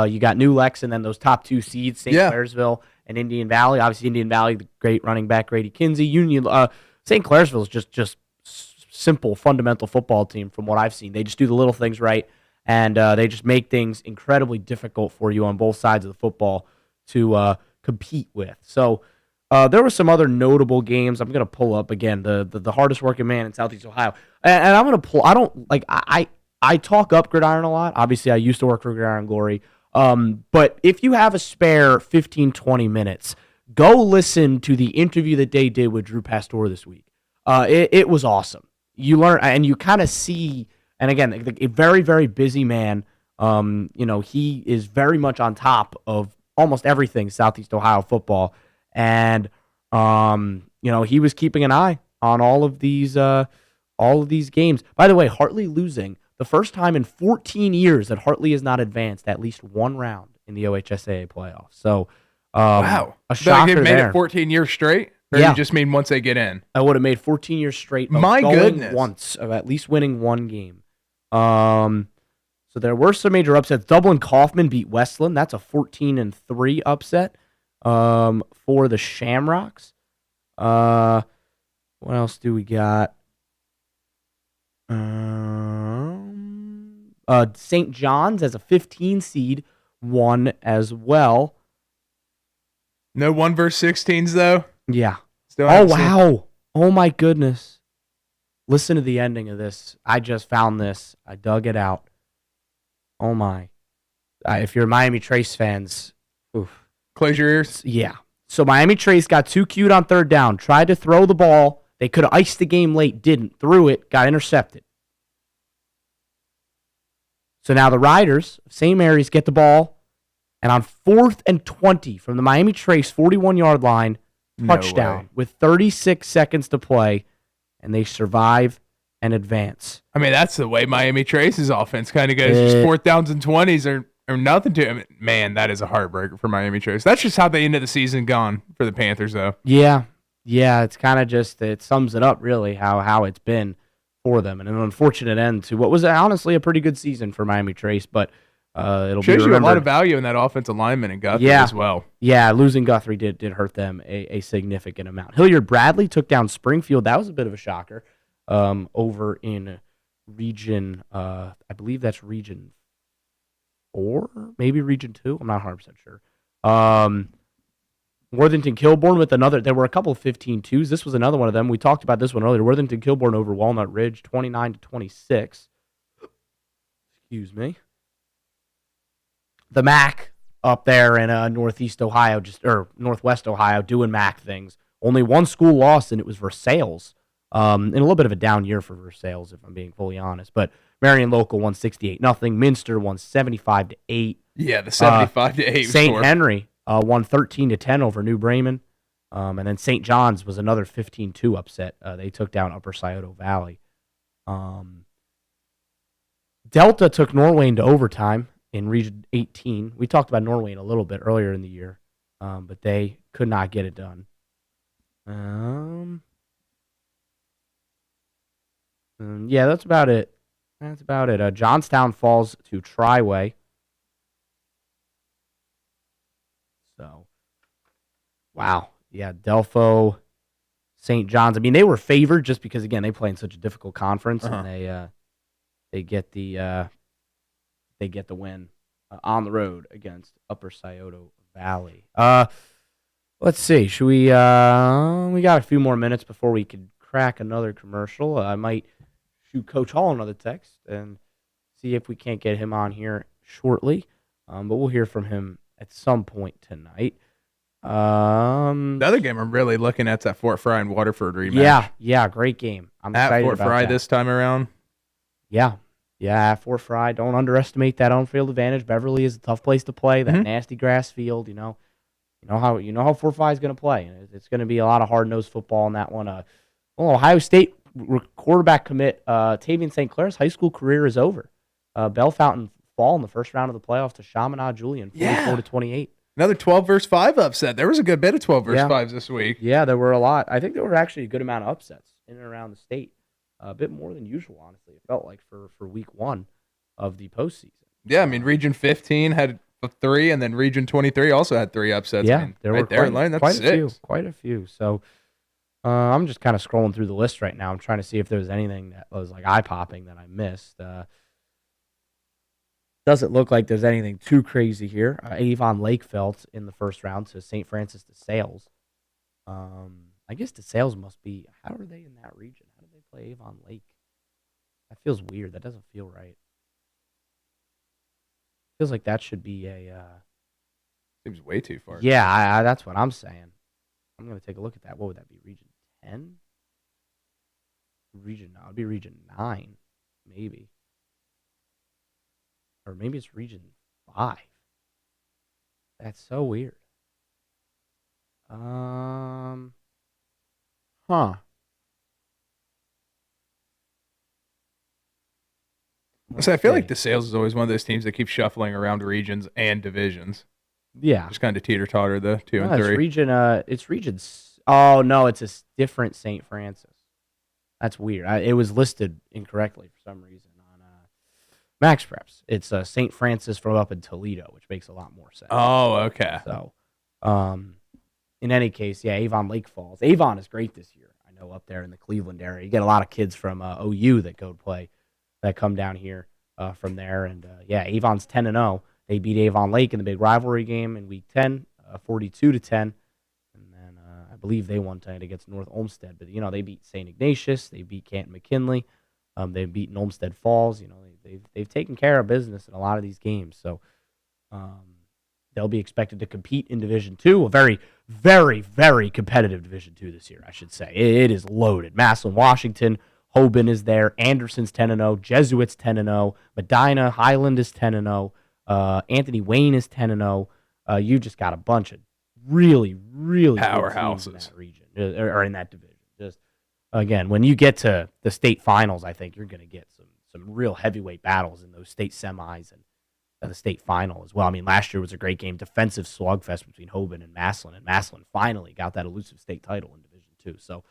You got New Lex, and then those top 2 seeds, St. Clairsville and Indian Valley. Obviously, Indian Valley, the great running back Grady Kinsey. St. Clairsville is just simple, fundamental football team from what I've seen. They just do the little things right, and they just make things incredibly difficult for you on both sides of the football to compete with. So there were some other notable games. I'm going to pull up again the hardest working man in Southeast Ohio, and I'm going to pull. I don't like I talk up Gridiron a lot. Obviously, I used to work for Gridiron Glory. But if you have a spare 15, 20 minutes, go listen to the interview that they did with Drew Pastor this week. It was awesome. You learn, and you kind of see, and again, a very, very busy man. He is very much on top of almost everything Southeast Ohio football. And, he was keeping an eye on all of these games. By the way, Hartley losing the first time in 14 years that Hartley has not advanced at least one round in the OHSAA playoffs. So, wow. A shocker they made there. it 14 years straight? Or Yeah. you just mean once they get in? I would have made 14 years straight of My going goodness. once, of at least winning one game. So there were some major upsets. Dublin Kaufman beat Westland. That's a 14-3 upset for the Shamrocks. What else do we got? St. John's as a 15 seed won as well. No 1 versus 16s, though? Yeah. Still Oh, haven't seen- wow. Oh, my goodness. Listen to the ending of this. I just found this. I dug it out. Oh, my. If you're Miami Trace fans, oof. Close your ears. Yeah. So Miami Trace got too cute on third down, tried to throw the ball. They could have iced the game late, didn't. Threw it, got intercepted. So now the Riders of St. Mary's get the ball, and on 4th and 20 from the Miami Trace 41-yard line, touchdown with 36 seconds to play, and they survive and advance. I mean, that's the way Miami Trace's offense kind of goes. Just 4th downs and 20s or nothing to him. Man, that is a heartbreaker for Miami Trace. That's just how the end of the season gone for the Panthers, though. Yeah, it's kind of just, it sums it up, really, how it's been for them. And an unfortunate end to what was honestly a pretty good season for Miami Trace, but it'll Shows be you a remembered. lot of value in that offensive lineman and Guthrie as well. Yeah, losing Guthrie did hurt them a significant amount. Hilliard Bradley took down Springfield. That was a bit of a shocker over in region, I believe that's region 4, maybe region 2. I'm not 100% sure. Worthington Kilbourne with another. There were a couple of 15-2s. This was another one of them. We talked about this one earlier. Worthington Kilbourne over Walnut Ridge, 29-26. Excuse me. The MAC up there in Northwest Ohio doing MAC things. Only one school lost, and it was Versailles. In a little bit of a down year for Versailles, if I'm being fully honest. But Marion Local won 68-0. Minster won 75-8. Yeah, the 75-8 St. score. Henry won 13-10 over New Bremen. And then St. John's was another 15-2 upset. They took down Upper Scioto Valley. Delta took Norwayne to overtime in Region 18. We talked about Norwayne a little bit earlier in the year, but they could not get it done. Yeah, that's about it. Johnstown falls to Triway. So, wow. Yeah, Delpho, St. John's. I mean, they were favored just because, again, they play in such a difficult conference, and they get the win on the road against Upper Scioto Valley. Let's see. Should we? We got a few more minutes before we could crack another commercial. I might shoot Coach Hall another text and see if we can't get him on here shortly. But we'll hear from him at some point tonight. The other game I'm really looking at is that Fort Fry and Waterford rematch. Yeah, great game. I'm at excited Fort about Fry that. this time around. Yeah, at Fort Fry. Don't underestimate that home field advantage. Beverly is a tough place to play. That nasty grass field. You know how Fort Fry is going to play. It's going to be a lot of hard-nosed football in that one. Ohio State quarterback commit Tavian St. Clair's high school career is over. Bellefontaine fall in the first round of the playoffs to Chaminade Julian, 44-28. Another 12 versus 5 upset. There was a good bit of 12 versus 5s this week. Yeah, there were a lot. I think there were actually a good amount of upsets in and around the state. A bit more than usual, honestly. It felt like for week 1 of the postseason. Yeah, I mean, Region 15 had 3, and then Region 23 also had 3 upsets. Yeah, I mean, there right were there in line, that's 6. Quite a few. So I'm just kind of scrolling through the list right now. I'm trying to see if there was anything that was like eye-popping that I missed. Doesn't look like there's anything too crazy here. Avon Lake fell in the first round to St. Francis de Sales. I guess de Sales must be. How are they in that region? How do they play Avon Lake? That feels weird. That doesn't feel right. Feels like that should be a. Seems way too far. Yeah, I that's what I'm saying. I'm gonna take a look at that. What would that be? Region 10? Region? No, it'd be Region 9, maybe. Or maybe it's Region 5. That's so weird. Huh. So I feel like DeSales is always one of those teams that keeps shuffling around regions and divisions. Yeah. Just kind of teeter-totter the 2 and 3. It's region. Oh, no, it's a different St. Francis. That's weird. It was listed incorrectly for some reason. Max Preps. It's St. Francis from up in Toledo, which makes a lot more sense. Oh, okay. So, in any case, yeah, Avon Lake Falls. Avon is great this year. I know up there in the Cleveland area. You get a lot of kids from OU that go play, that come down here from there. And, yeah, Avon's 10-0. They beat Avon Lake in the big rivalry game in Week 10, 42-10. And then I believe they won tonight against North Olmsted. But, they beat St. Ignatius. They beat Canton McKinley. They've beaten Olmsted Falls. They've taken care of business in a lot of these games. So they'll be expected to compete in Division II, a very, very, very competitive Division II this year, I should say. It is loaded. Massillon, Washington, Hoban is there. Anderson's 10-0. Jesuits 10-0. Medina, Highland is 10-0. Anthony Wayne is 10-0. You just got a bunch of really, really powerhouses in that region or in that division. Just again, when you get to the state finals, I think you're going to get some real heavyweight battles in those state semis and the state final as well. I mean, last year was a great game, defensive slugfest between Hoban and Massillon finally got that elusive state title in Division II. So,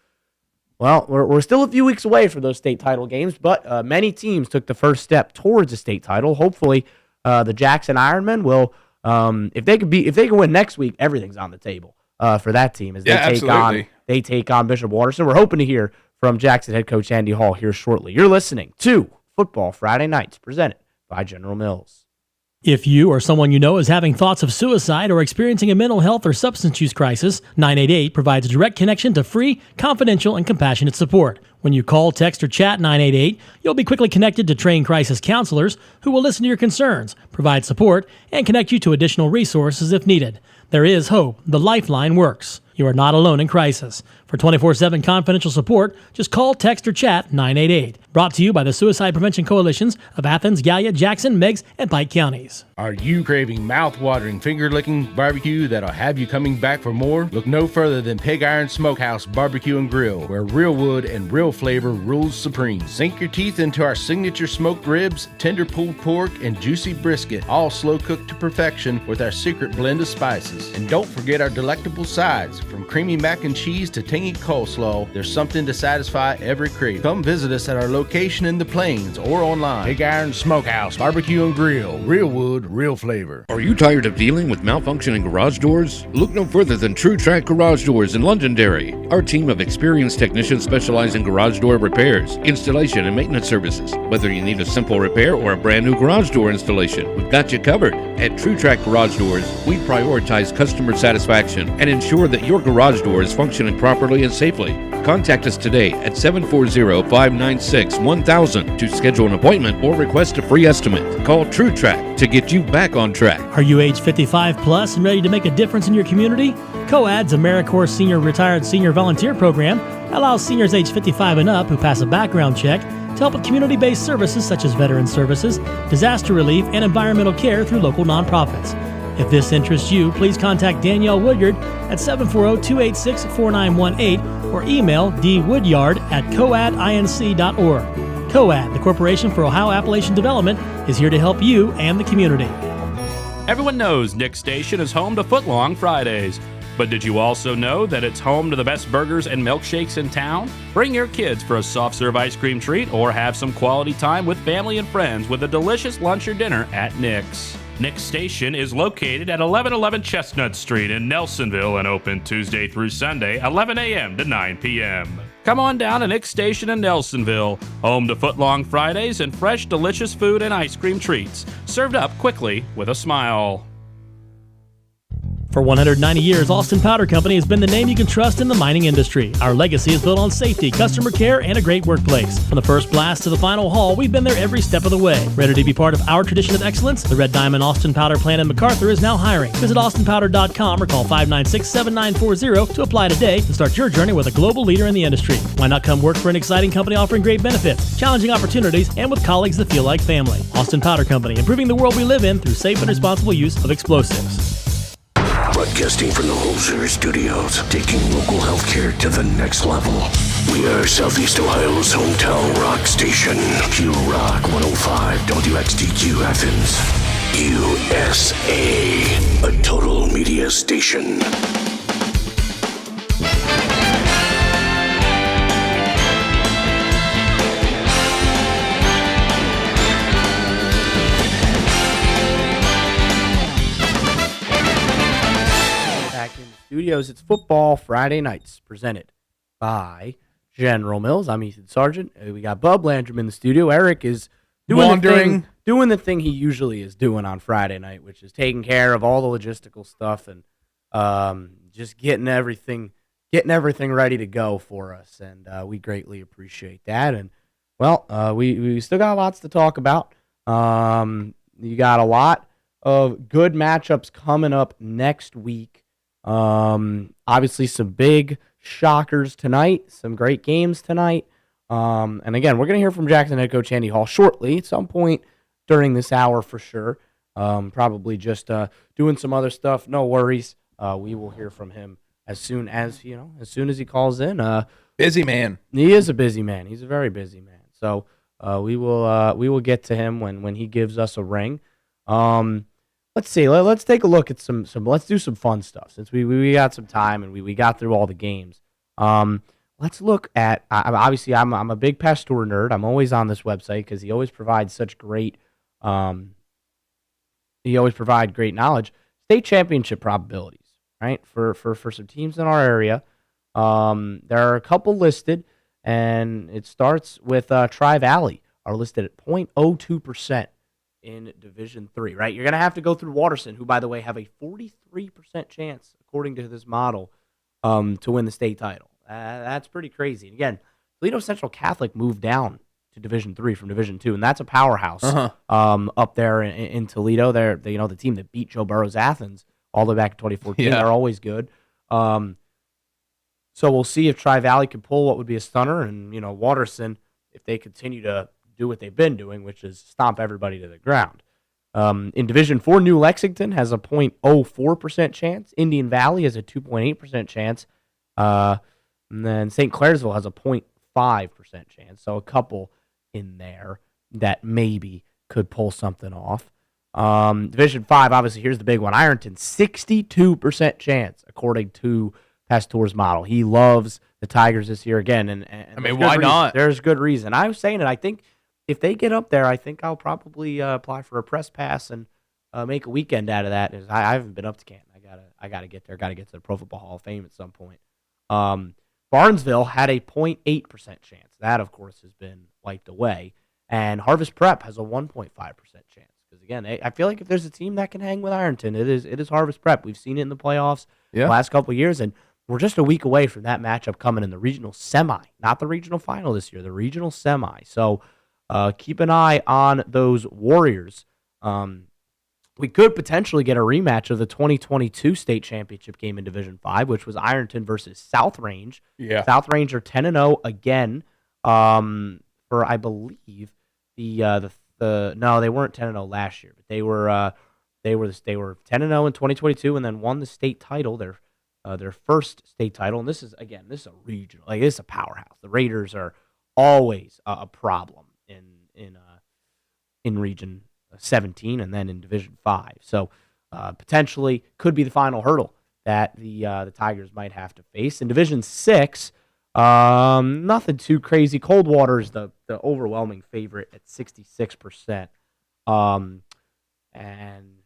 well, we're still a few weeks away from those state title games, but many teams took the first step towards a state title. Hopefully, the Jackson Ironmen will, if they can win next week, everything's on the table for that team as they take on Bishop Watterson. We're hoping to hear from Jackson head coach Andy Hall here shortly. You're listening to Football Friday Nights, presented by General Mills. If you or someone you know is having thoughts of suicide or experiencing a mental health or substance use crisis, 988 provides a direct connection to free, confidential, and compassionate support. When you call, text, or chat 988, you'll be quickly connected to trained crisis counselors who will listen to your concerns, provide support, and connect you to additional resources if needed. There is hope. The Lifeline works. You are not alone in crisis. For 24/7 confidential support, just call, text, or chat 988. Brought to you by the Suicide Prevention Coalitions of Athens, Gallia, Jackson, Meigs, and Pike counties. Are you craving mouth-watering, finger-licking barbecue that'll have you coming back for more? Look no further than Pig Iron Smokehouse Barbecue and Grill, where real wood and real flavor rules supreme. Sink your teeth into our signature smoked ribs, tender pulled pork, and juicy brisket, all slow-cooked to perfection with our secret blend of spices. And don't forget our delectable sides. From creamy mac and cheese to tangy coleslaw, there's something to satisfy every crave. Come visit us at our location in the Plains or online. Pig Iron Smokehouse Barbecue and Grill, real wood, real flavor. Are you tired of dealing with malfunctioning garage doors? Look no further than True Track Garage Doors in Londonderry. Our team of experienced technicians specialize in garage door repairs, installation, and maintenance services. Whether you need a simple repair or a brand new garage door installation, we've got you covered. At True Track Garage Doors, we prioritize customer satisfaction and ensure that your garage door is functioning properly and safely. Contact us today at 740-596-1000 to schedule an appointment or request a free estimate. Call True Track to get you back on track. Are you age 55 plus and ready to make a difference in your community? COAD's AmeriCorps Senior Retired Senior Volunteer Program allows seniors age 55 and up who pass a background check to help with community-based services such as veteran services, disaster relief, and environmental care through local nonprofits. If this interests you, please contact Danielle Woodyard at 740-286-4918 or email dwoodyard@coadinc.org. COAD, the Corporation for Ohio Appalachian Development, is here to help you and the community. Everyone knows Nick's Station is home to Footlong Fridays. But did you also know that it's home to the best burgers and milkshakes in town? Bring your kids for a soft serve ice cream treat or have some quality time with family and friends with a delicious lunch or dinner at Nick's. Nick's Station is located at 1111 Chestnut Street in Nelsonville and open Tuesday through Sunday, 11 a.m. to 9 p.m. Come on down to Nick's Station in Nelsonville, home to Footlong Fridays and fresh, delicious food and ice cream treats, served up quickly with a smile. For 190 years, Austin Powder Company has been the name you can trust in the mining industry. Our legacy is built on safety, customer care, and a great workplace. From the first blast to the final haul, we've been there every step of the way. Ready to be part of our tradition of excellence? The Red Diamond Austin Powder plant in MacArthur is now hiring. Visit austinpowder.com or call 596-7940 to apply today and start your journey with a global leader in the industry. Why not come work for an exciting company offering great benefits, challenging opportunities, and with colleagues that feel like family? Austin Powder Company, improving the world we live in through safe and responsible use of explosives. Broadcasting from the Holzer Studios, taking local healthcare to the next level. We are Southeast Ohio's hometown rock station. Q Rock 105 WXTQ Athens. USA, a total media station. Studios. It's Football Friday Nights, presented by General Mills. I'm Ethan Sargent. We got Bub Landrum in the studio. Eric is doing the thing he usually is doing on Friday night, which is taking care of all the logistical stuff and just getting everything ready to go for us. And we greatly appreciate that. And well, we still got lots to talk about. You got a lot of good matchups coming up next week. Obviously some big shockers tonight, some great games tonight. And again, we're going to hear from Jackson head coach Andy Hall shortly at some point during this hour for sure. Probably just doing some other stuff. No worries. We will hear from him as soon as he calls in. Busy man. He is a busy man. He's a very busy man. So we will get to him when he gives us a ring. Let's see. Let's take a look at some. Let's do some fun stuff since we got some time and we got through all the games. Let's look at. Obviously, I'm a big Pasteur nerd. I'm always on this website because he always provides such great. He always provide great knowledge. State championship probabilities, right? For some teams in our area, there are a couple listed, and it starts with Tri-Valley are listed at 0.02%. In Division 3, right? You're going to have to go through Waterson, who, by the way, have a 43% chance, according to this model, to win the state title. That's pretty crazy. And again, Toledo Central Catholic moved down to Division 3 from Division 2, and that's a powerhouse up there in Toledo. They're the team that beat Joe Burrow's Athens all the way back in 2014. Yeah. They're always good. So we'll see if Tri-Valley can pull what would be a stunner, and Waterson, if they continue to do what they've been doing, which is stomp everybody to the ground. In Division 4, New Lexington has a 0.04% chance. Indian Valley has a 2.8% chance. And then St. Clairsville has a 0.5% chance. So a couple in there that maybe could pull something off. Division 5, obviously, here's the big one. Ironton, 62% chance, according to Pasteur's model. He loves the Tigers this year again. And I mean, why not? There's good reason. I was saying it. I think if they get up there, I think I'll probably apply for a press pass and make a weekend out of that. I haven't been up to Canton. I gotta get there. Got to get to the Pro Football Hall of Fame at some point. Barnesville had a 0.8% chance. That, of course, has been wiped away. And Harvest Prep has a 1.5% chance. Because, again, I feel like if there's a team that can hang with Ironton, it is Harvest Prep. We've seen it in the playoffs the last couple of years, and we're just a week away from that matchup coming in the regional semi. Not the regional final this year, the regional semi. So keep an eye on those Warriors. We could potentially get a rematch of the 2022 state championship game in Division 5, which was Ironton versus South Range. Yeah. South Range are 10-0 again. For I believe no, they weren't 10-0 last year, but they were 10-0 in 2022 and then won the state title, their first state title. And this is a regional, this is a powerhouse. The Raiders are always a problem in Region 17 and then in Division 5. So potentially could be the final hurdle that the Tigers might have to face. In Division 6, nothing too crazy. Coldwater is the overwhelming favorite at 66%. And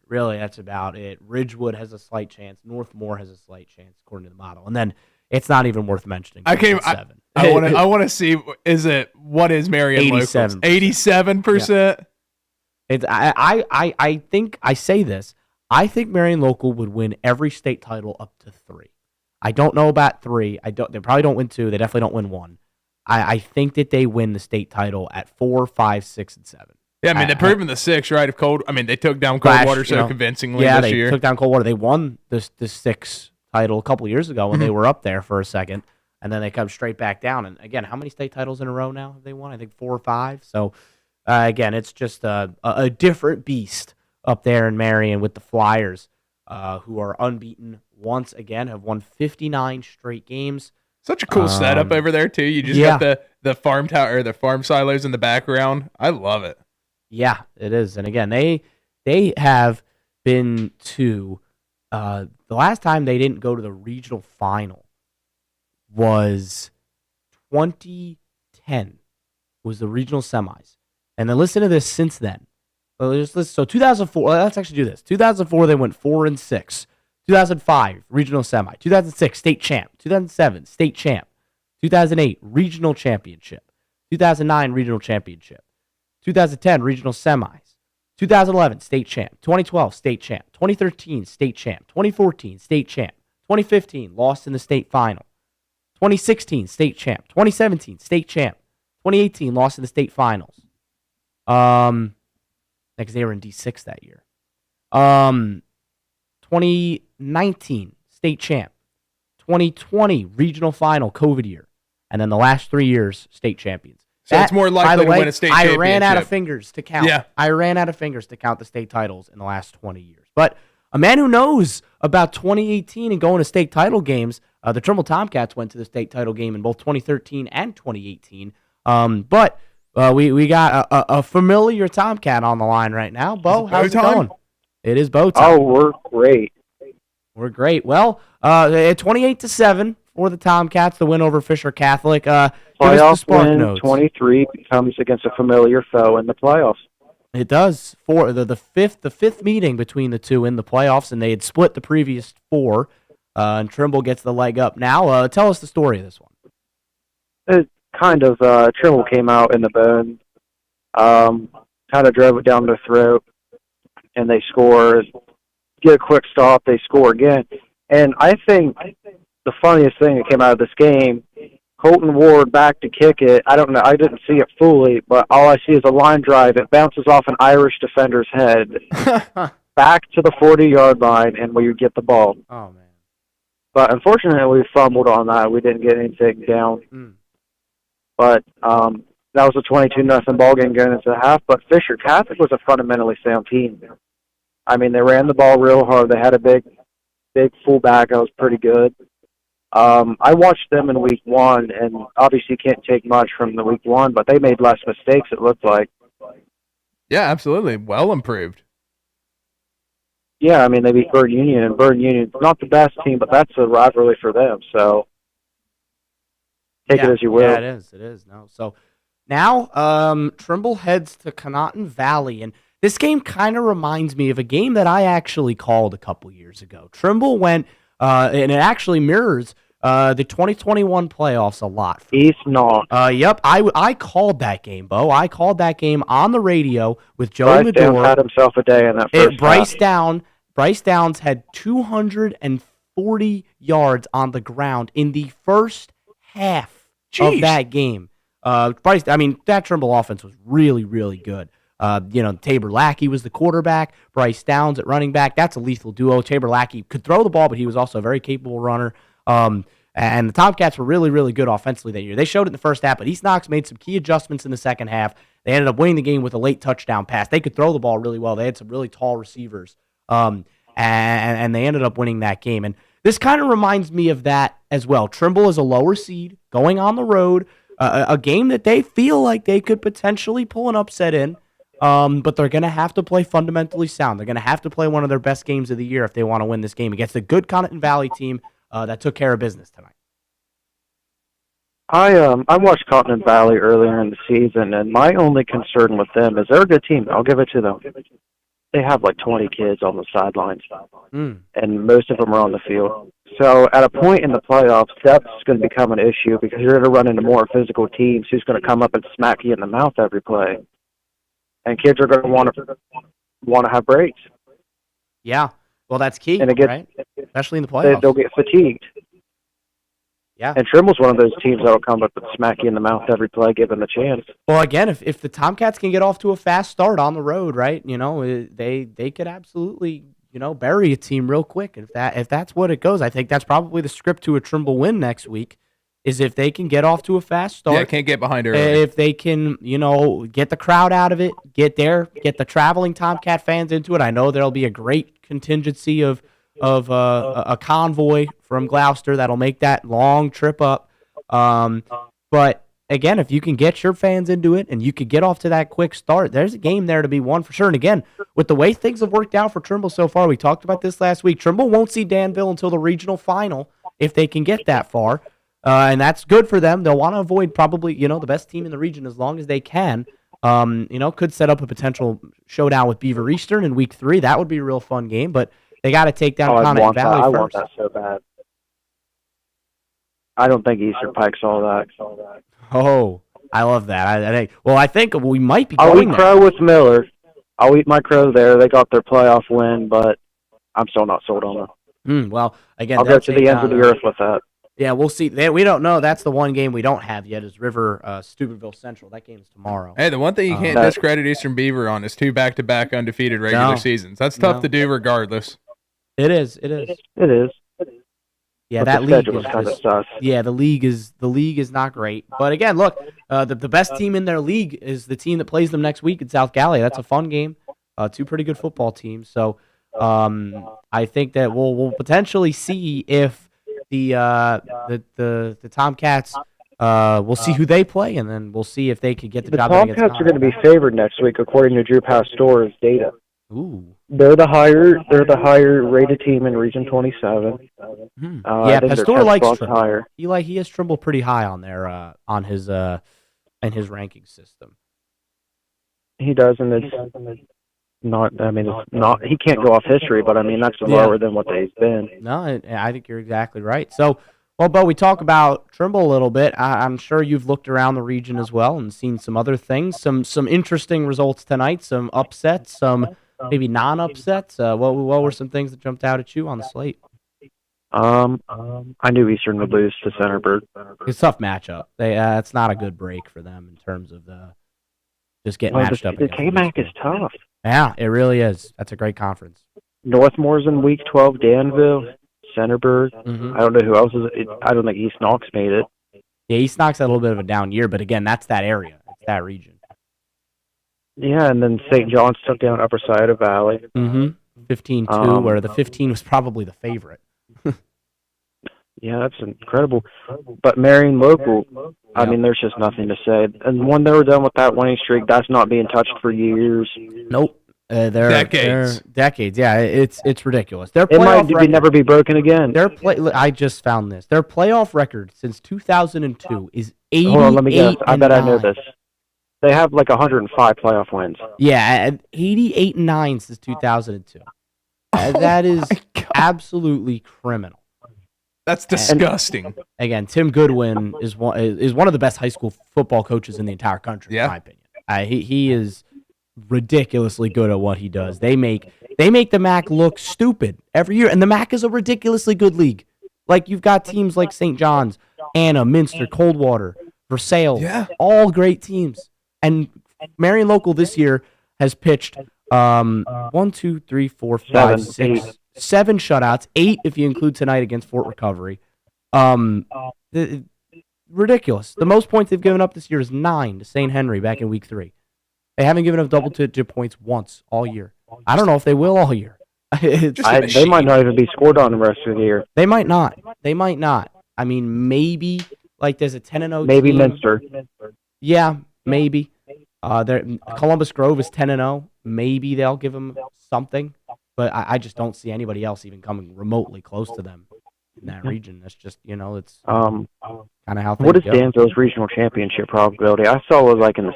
really that's about it. Ridgewood has a slight chance. Northmore has a slight chance according to the model. And then it's not even worth mentioning. I want to see, what is Marion Locals? 87%? I think I say this. I think Marion Local would win every state title up to 3. I don't know about 3. They probably don't win 2. They definitely don't win 1. I think that they win the state title at 4, 5, 6, and 7. Yeah, I mean they've proven the 6, right? They took down Coldwater convincingly this year. Yeah, they took down Coldwater. They won the 6 title a couple years ago when they were up there for a second, and then they come straight back down. And again, how many state titles in a row now have they won? I think 4 or 5. So again, it's just a different beast up there in Marion with the Flyers, who are unbeaten once again, have won 59 straight games. Such a cool setup over there too. You just got the farm tower or the farm silos in the background. I love it. Yeah, it is. And again, they have been to the last time they didn't go to the regional final was 2010 was the regional semis. And then listen to this since then. So 2004, let's actually do this. 2004, they went 4-6. 2005, regional semi. 2006, state champ. 2007, state champ. 2008, regional championship. 2009, regional championship. 2010, regional semis. 2011, state champ. 2012, state champ. 2013, state champ. 2014, state champ. 2015, lost in the state final. 2016, state champ. 2017, state champ. 2018, lost in the state finals. Because they were in D6 that year. 2019, state champ. 2020, regional final, COVID year. And then the last 3 years, state champions. So it's more likely to win a state championship. I ran out of fingers to count. Yeah. I ran out of fingers to count the state titles in the last 20 years. But a man who knows about 2018 and going to state title games, the Trimble Tomcats went to the state title game in both 2013 and 2018. But we got a familiar Tomcat on the line right now. Bo, how's it going? It is Bo time. Oh, we're great. We're great. Well, 28-7 for the Tomcats, the win over Fisher Catholic. Playoff win notes. 23 comes against a familiar foe in the playoffs. It does. For the fifth meeting between the two in the playoffs, and they had split the previous 4. And Trimble gets the leg up now. Tell us the story of this one. It kind of Trimble came out in the bone, kind of drove it down their throat, and they score. Get a quick stop, they score again. And I think the funniest thing that came out of this game, Colton Ward back to kick it. I don't know. I didn't see it fully, but all I see is a line drive. It bounces off an Irish defender's head. back to the 40-yard line, and we would get the ball. Oh, man. But unfortunately, we fumbled on that. We didn't get anything down. But that was a 22-0 ball game going into the half. But Fisher Catholic was a fundamentally sound team. I mean, they ran the ball real hard. They had a big fullback that was pretty good. I watched them in week 1, and obviously you can't take much from the week 1, but they made less mistakes, it looked like. Yeah, absolutely. Well improved. Yeah, I mean, they beat Bird Union, and Bird Union's not the best team, but that's a rivalry for them, so take it as you will. Yeah, it is. No. So now Trimble heads to Conotton Valley, and this game kind of reminds me of a game that I actually called a couple years ago. Trimble went, and it actually mirrors the 2021 playoffs a lot. East Knox. Yep, I called that game, Bo. I called that game on the radio with Joe Bryce Medora. Downs had himself a day in that first half. Bryce Downs had 240 yards on the ground in the first half of that game. That Trimble offense was really, really good. Tabor Lackey was the quarterback. Bryce Downs at running back. That's a lethal duo. Tabor Lackey could throw the ball, but he was also a very capable runner. And the Tomcats were really, really good offensively that year. They showed it in the first half, but East Knox made some key adjustments in the second half. They ended up winning the game with a late touchdown pass. They could throw the ball really well. They had some really tall receivers. And they ended up winning that game. And this kind of reminds me of that as well. Trimble is a lower seed going on the road, a game that they feel like they could potentially pull an upset in. But they're going to have to play fundamentally sound. They're going to have to play one of their best games of the year if they want to win this game against a good Conotton Valley team that took care of business tonight. I watched Conotton Valley earlier in the season, and my only concern with them is they're a good team. I'll give it to them. They have like 20 kids on the sidelines, and most of them are on the field. So at a point in the playoffs, depth is going to become an issue because you're going to run into more physical teams who's going to come up and smack you in the mouth every play. And kids are going to want to have breaks. Yeah, well, that's key, and again, right? Especially in the playoffs. They'll get fatigued. Yeah. And Trimble's one of those teams that'll come up and smack you in the mouth every play, given the chance. Well, again, if the Tomcats can get off to a fast start on the road, right? They could absolutely bury a team real quick. If that's what it goes, I think that's probably the script to a Trimble win next week. Is if they can get off to a fast start. Yeah, can't get behind early. If they can, get the crowd out of it, get the traveling Tomcat fans into it. I know there'll be a great contingency of a convoy from Gloucester that'll make that long trip up. But again, if you can get your fans into it and you could get off to that quick start, there's a game there to be won for sure. And again, with the way things have worked out for Trimble so far, we talked about this last week. Trimble won't see Danville until the regional final if they can get that far. And that's good for them. They'll want to avoid probably, the best team in the region as long as they can. Could set up a potential showdown with Beaver Eastern in week 3. That would be a real fun game, but they got to take down Conotton Valley first. I want that so bad. I don't think Eastern Pike saw that. Oh, I love that. I think we might be I'll going eat crow with Miller. I'll eat my crow there. They got their playoff win, but I'm still not sold on them. Well, again, I'll go to the ends of the earth with that. Yeah, we'll see. We don't know. That's the one game we don't have yet is River Steubenville Central. That game's tomorrow. Hey, the one thing you can't discredit Eastern Beaver on is 2 back-to-back undefeated regular seasons. That's tough to do regardless. It is. Yeah, but that league is kind of sus. Yeah, the league is not great. But again, look, the best team in their league is the team that plays them next week in South Galley. That's a fun game. 2 pretty good football teams. So I think that we'll potentially see if the Tomcats we'll see who they play, and then we'll see if they could get the job. The Tomcats are going to be favored next week according to Drew Pastore's data. Ooh. They're the higher rated team in Region 27. Yeah, Pastore likes Trimble. He has Trimble pretty high on there on his in his ranking system. He does, and it's not. I mean, it's not. He can't go off history, but I mean that's lower than what they've been. No, I think you're exactly right. So, well, Bo, we talk about Trimble a little bit. I'm sure you've looked around the region as well and seen some other things, some interesting results tonight, some upsets, some maybe non-upsets. What were some things that jumped out at you on the slate? I knew Eastern would lose to Centerburg. It's a tough matchup. It's not a good break for them in terms of just getting matched up. The KMAC is tough. Yeah, it really is. That's a great conference. Northmore's in week 12. Danville, Centerburg. I don't know who else is. I don't think East Knox made it. Yeah, East Knox had a little bit of a down year, but again, that's that area. It's that region. Yeah, and then St. John's took down Upper Side of Valley. 15-2, where the 15 was probably the favorite. Yeah, that's incredible. But Marion local, I mean, there's just nothing to say. And when they were done with that winning streak, that's not being touched for years. Nope. Decades. Decades. Yeah, it's ridiculous. Their it might playoff record, never be broken again. I just found this. Their playoff record since 2002 is 88. Hold on, let me guess. I bet I know this. They have like 105 playoff wins. Yeah, 88-9 since 2002. That is absolutely criminal. That's disgusting. And again, Tim Goodwin is one of the best high school football coaches in the entire country, in my opinion. He is ridiculously good at what he does. They make the MAC look stupid every year, and the MAC is a ridiculously good league. Like, you've got teams like St. John's, Anna, Minster, Coldwater, Versailles, all great teams. And Marion local this year has pitched 1, 2, 3, 4, 5, 6, 7 shutouts, 8 if you include tonight against Fort Recovery. Ridiculous. The most points they've given up this year is 9 to St. Henry back in week 3. They haven't given up double-digit points once all year. I don't know if they will all year. They might not even be scored on the rest of the year. They might not. I mean, maybe like there's a 10-0 maybe team. Minster. Yeah, maybe. Columbus Grove is 10-0. Maybe they'll give them something, but I just don't see anybody else even coming remotely close to them in that region. That's just, it's kind of how things What is go. Danville's regional championship probability? I saw it was like in the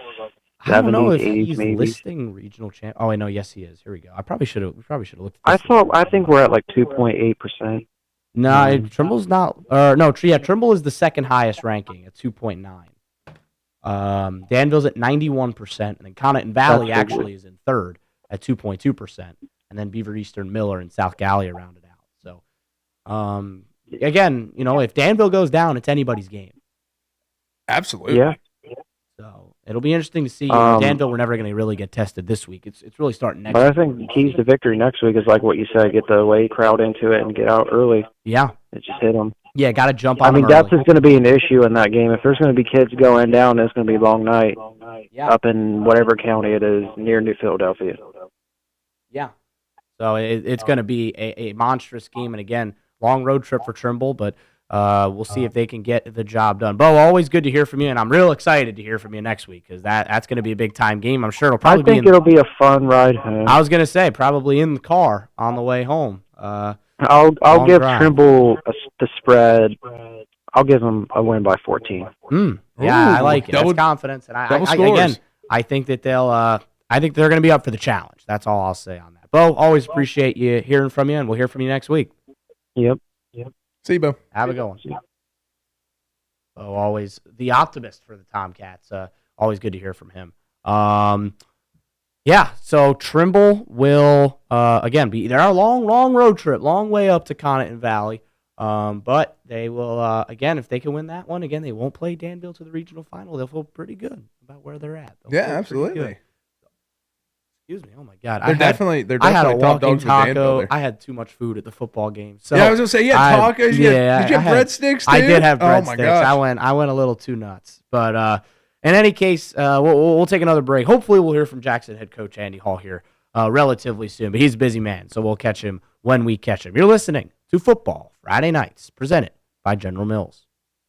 70s, I don't know if 80s, he's maybe. listing regional champ. Oh, I know. Yes, he is. Here we go. We probably should have looked. I think we're at like 2.8%. No, Trimble's not. Trimble is the second highest ranking at 2.9. Danville's at 91%, and then Connaughton Valley actually is in third at 2.2%, and then Beaver Eastern, Miller, and South Gallia rounded out. So, again, if Danville goes down, it's anybody's game. Absolutely. Yeah. So it'll be interesting to see. Danville, we're never going to really get tested this week. It's really starting next week. But I think the keys to victory next week is like what you said, get the away crowd into it and get out early. Yeah. It just hit them. Yeah, got to jump on I mean, them depth early. is going to be an issue in that game. If there's going to be kids going down, it's going to be a long night up in whatever county it is near New Philadelphia. Yeah. So it's going to be a monstrous game. And again, long road trip for Trimble, but we'll see if they can get the job done. Bo, always good to hear from you, and I'm real excited to hear from you next week because that's going to be a big-time game. I'm sure it'll probably be it'll be a fun ride home. I was going to say, probably in the car on the way home. I'll give Trimble the spread. I'll give them a win by 14. Yeah, I like it. That's confidence, and I think that I think they're going to be up for the challenge. That's all I'll say on that. Bo, always appreciate you hearing from you, and we'll hear from you next week. Yep. See you, Bo. Have a good one. Bo, always the optimist for the Tomcats. Always good to hear from him. Yeah, so Trimble will, again, they're a long road trip, long way up to Connaughton Valley. But they will, again, if they can win that one, again, they won't play Danville to the regional final. They'll feel pretty good about where they're at. Yeah, absolutely. Excuse me. Oh my God. They're definitely I had a top walking dogs with Danville taco. I had too much food at the football game. So yeah, I was gonna say tacos. Did you have breadsticks too? I did have breadsticks. Oh my gosh. I went a little too nuts. But in any case, we'll take another break. Hopefully, we'll hear from Jackson head coach Andy Hall here relatively soon. But he's a busy man, so we'll catch him when we catch him. You're listening to Football Friday Nights, presented by General Mills.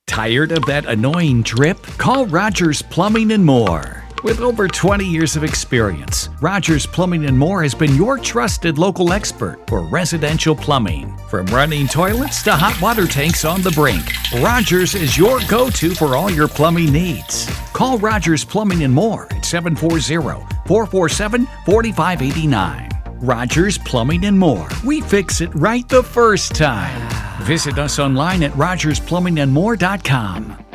Tired of that annoying drip? Call Rogers Plumbing and More. With over 20 years of experience, Rogers Plumbing and More has been your trusted local expert for residential plumbing. From running toilets to hot water tanks on the brink, Rogers is your go-to for all your plumbing needs. Call Rogers Plumbing and More at 740-447-4589. Rogers Plumbing and More. We fix it right the first time. Visit us online at rogersplumbingandmore.com.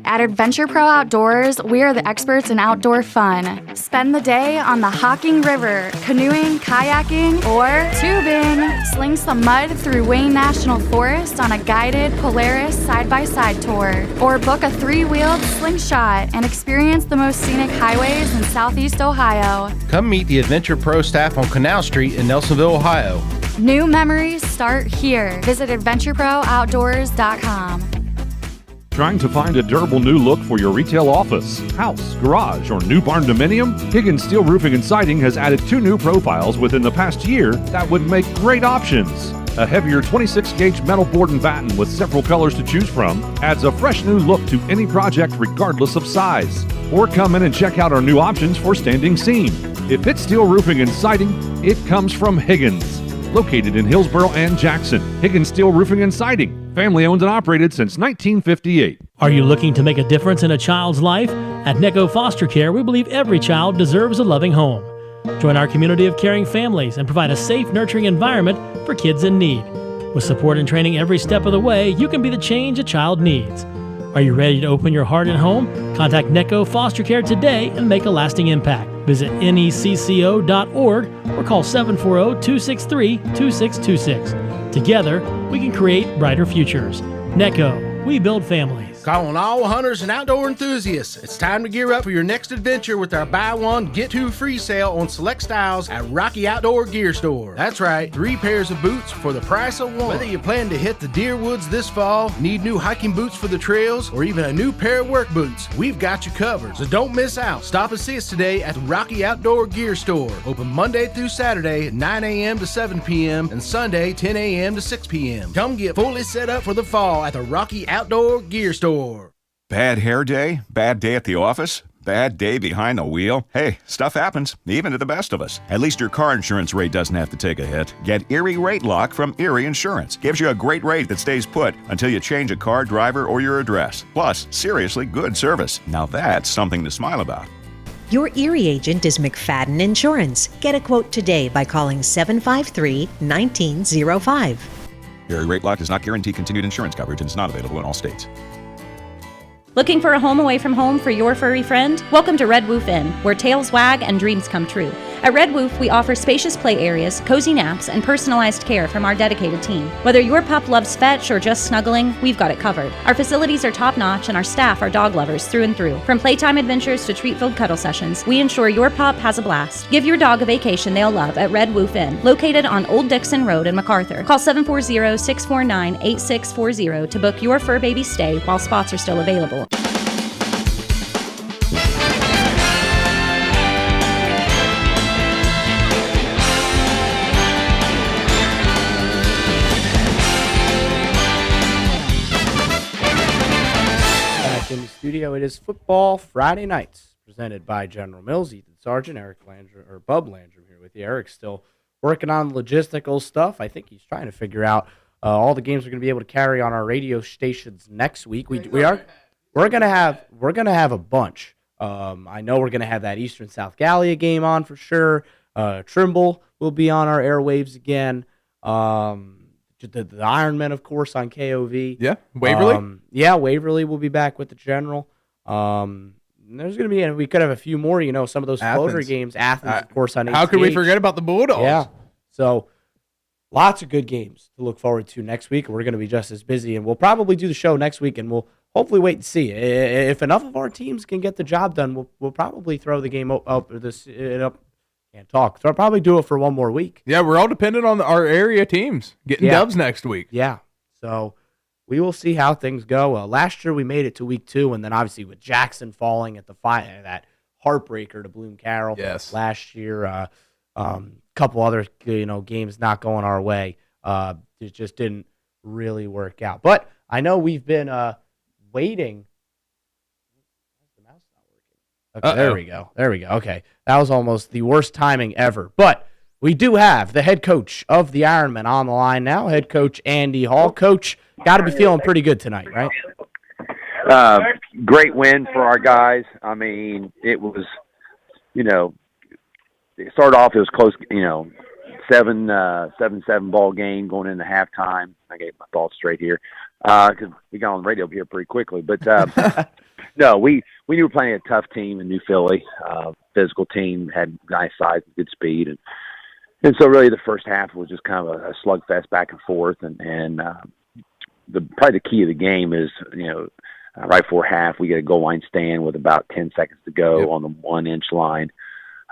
At Adventure Pro Outdoors, we are the experts in outdoor fun. Spend the day on the Hocking River, canoeing, kayaking, or tubing. Sling some mud through Wayne National Forest on a guided Polaris side-by-side tour. Or book a 3-wheeled slingshot and experience the most scenic highways in Southeast Ohio. Come meet the Adventure Pro staff on Canal Street in Nelsonville, Ohio. New memories start here. Visit AdventureProOutdoors.com. Trying to find a durable new look for your retail office, house, garage, or new barn dominium? Higgins Steel Roofing and Siding has added 2 new profiles within the past year that would make great options. A heavier 26-gauge metal board and batten with several colors to choose from adds a fresh new look to any project regardless of size. Or come in and check out our new options for standing seam. If it's steel roofing and siding, it comes from Higgins. Located in Hillsboro and Jackson, Higgins Steel Roofing and Siding. Family owned and operated since 1958. Are you looking to make a difference in a child's life? At Necco Foster Care, we believe every child deserves a loving home. Join our community of caring families and provide a safe, nurturing environment for kids in need. With support and training every step of the way, you can be the change a child needs. Are you ready to open your heart and home? Contact Necco Foster Care today and make a lasting impact. Visit necco.org or call 740-263-2626. Together, we can create brighter futures. Necco, we build families. Calling all hunters and outdoor enthusiasts. It's time to gear up for your next adventure with our buy one, get 2 free sale on select styles at Rocky Outdoor Gear Store. That's right, 3 pairs of boots for the price of 1. Whether you plan to hit the deer woods this fall, need new hiking boots for the trails, or even a new pair of work boots, we've got you covered. So don't miss out. Stop and see us today at the Rocky Outdoor Gear Store. Open Monday through Saturday at 9 a.m. to 7 p.m. and Sunday 10 a.m. to 6 p.m. Come get fully set up for the fall at the Rocky Outdoor Gear Store. Bad hair day? Bad day at the office? Bad day behind the wheel? Hey, stuff happens, even to the best of us. At least your car insurance rate doesn't have to take a hit. Get Erie Rate Lock from Erie Insurance. Gives you a great rate that stays put until you change a car, driver, or your address. Plus, seriously good service. Now that's something to smile about. Your Erie agent is McFadden Insurance. Get a quote today by calling 753-1905. Erie Rate Lock does not guarantee continued insurance coverage and is not available in all states. Looking for a home away from home for your furry friend? Welcome to Red Woof Inn, where tails wag and dreams come true. At Red Woof, we offer spacious play areas, cozy naps, and personalized care from our dedicated team. Whether your pup loves fetch or just snuggling, we've got it covered. Our facilities are top-notch and our staff are dog lovers through and through. From playtime adventures to treat-filled cuddle sessions, we ensure your pup has a blast. Give your dog a vacation they'll love at Red Woof Inn, located on Old Dixon Road in MacArthur. Call 740-649-8640 to book your fur baby stay while spots are still available. Studio. It is Football Friday Nights, presented by General Mills. Ethan Sargent, Bub Landrum here with you. Eric's still working on logistical stuff. I think he's trying to figure out all the games we're going to be able to carry on our radio stations next week. We're going to have a bunch. I know we're going to have that Eastern South Gallia game on for sure. Trimble will be on our airwaves again. The Ironmen, of course, on KOV. Yeah, Waverly. Waverly will be back with the General. There's going to be, we could have a few more, some of those floater games. Athens, of course, on HCH. How could we forget about the Bulldogs? Yeah. So lots of good games to look forward to next week. We're going to be just as busy, and we'll probably do the show next week, and we'll hopefully wait and see. If enough of our teams can get the job done, we'll probably throw the game up. Can't talk. So I'll probably do it for one more week. Yeah, we're all dependent on our area teams getting dubs next week. Yeah. So we will see how things go. Last year we made it to week 2, and then obviously with Jackson falling at the that heartbreaker to Bloom Carroll. Yes. Last year, couple other games not going our way. It just didn't really work out. But I know we've been waiting. Okay, there we go. Okay. That was almost the worst timing ever. But we do have the head coach of the Ironmen on the line now, head coach Andy Hall. Coach, got to be feeling pretty good tonight, right? Great win for our guys. I mean, it was, it started off, it was close, 7-7 ball game going into halftime. I gave my thoughts straight here because we got on the radio here pretty quickly. But No, we knew we were playing a tough team in New Philly. Physical team, had nice size, good speed, and so really the first half was just kind of a slugfest back and forth. And probably the key of the game is, right before half we get a goal line stand with about 10 seconds to go on the 1 inch line.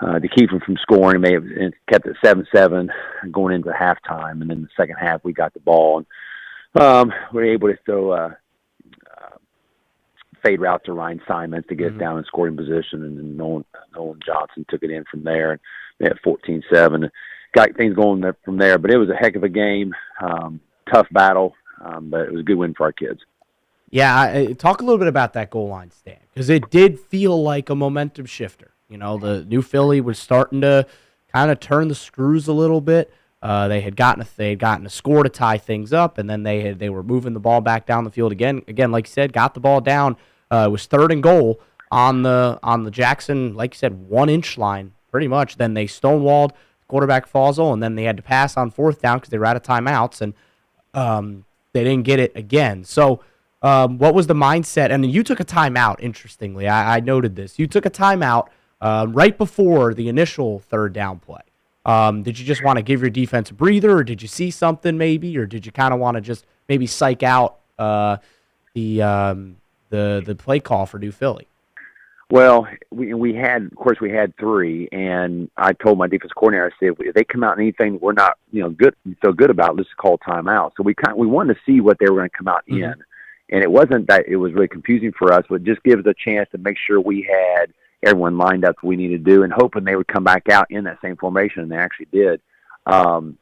To keep them from scoring, may have kept it 7-7 going into halftime, and then the second half we got the ball and we were able to throw fade route to Ryan Simons to get us down in scoring position, and then Nolan Johnson took it in from there, and they had 14-7. Got things going there from there, but it was a heck of a game, tough battle, but it was a good win for our kids. Yeah, talk a little bit about that goal line stand, because it did feel like a momentum shifter. The New Philly was starting to kind of turn the screws a little bit. They had gotten a score to tie things up, and then they were moving the ball back down the field again. Again, like you said, got the ball down. It was 3rd and goal on the Jackson, like you said, 1 inch line pretty much. Then they stonewalled, quarterback Fossil, and then they had to pass on 4th down because they were out of timeouts, and they didn't get it again. So what was the mindset? And you took a timeout, interestingly. I noted this. You took a timeout right before the initial 3rd down play. Did you just want to give your defense a breather, or did you see something maybe, or did you kind of want to just maybe psych out the play call for New Philly? Well, we had 3, and I told my defense coordinator, I said, if they come out in anything we're not good about, let's call timeout. So we wanted to see what they were going to come out in, and it wasn't that it was really confusing for us, but just give us a chance to make sure we had everyone lined up what we needed to do, and hoping they would come back out in that same formation, and they actually did. And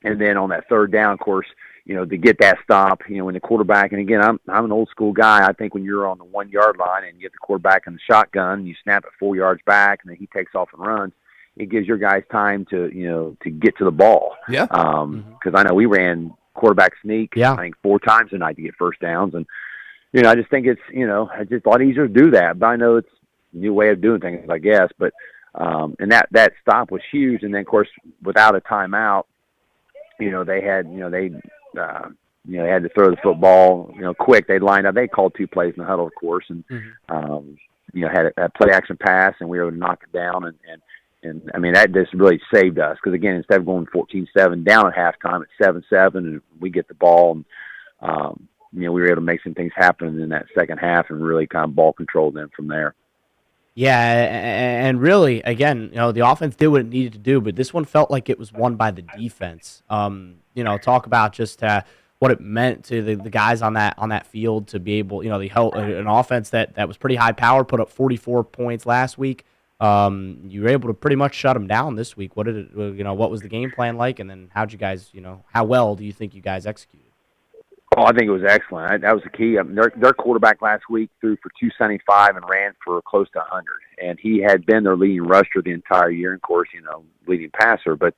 then on that 3rd down, of course, to get that stop, when the quarterback, and again, I'm an old school guy. I think when you're on the 1 yard line and you get the quarterback in the shotgun, you snap it 4 yards back, and then he takes off and runs, it gives your guys time to get to the ball. Yeah. Because I know we ran quarterback sneak, I think 4 times tonight to get first downs, and I just think it's it's just a lot easier to do that. But I know it's a new way of doing things, I guess. But and that stop was huge. And then of course, without a timeout, they had they had to throw the football quick. They lined up. They called 2 plays in the huddle, of course, and had a play action pass, and we were able to knock it down. And I mean, that just really saved us, because again, instead of going 14-7 down at halftime, it's 7-7, and we get the ball, and we were able to make some things happen in that second half and really kind of ball control them from there. Yeah, and really, again, the offense did what it needed to do, but this one felt like it was won by the defense. Talk about just what it meant to the guys on that field to be able, an offense that was pretty high power, put up 44 points last week. You were able to pretty much shut them down this week. What was the game plan like, and then how'd you guys, how well do you think you guys executed? Oh, I think it was excellent. That was the key. I mean, their quarterback last week threw for 275 and ran for close to 100. And he had been their leading rusher the entire year, and of course, leading passer. But,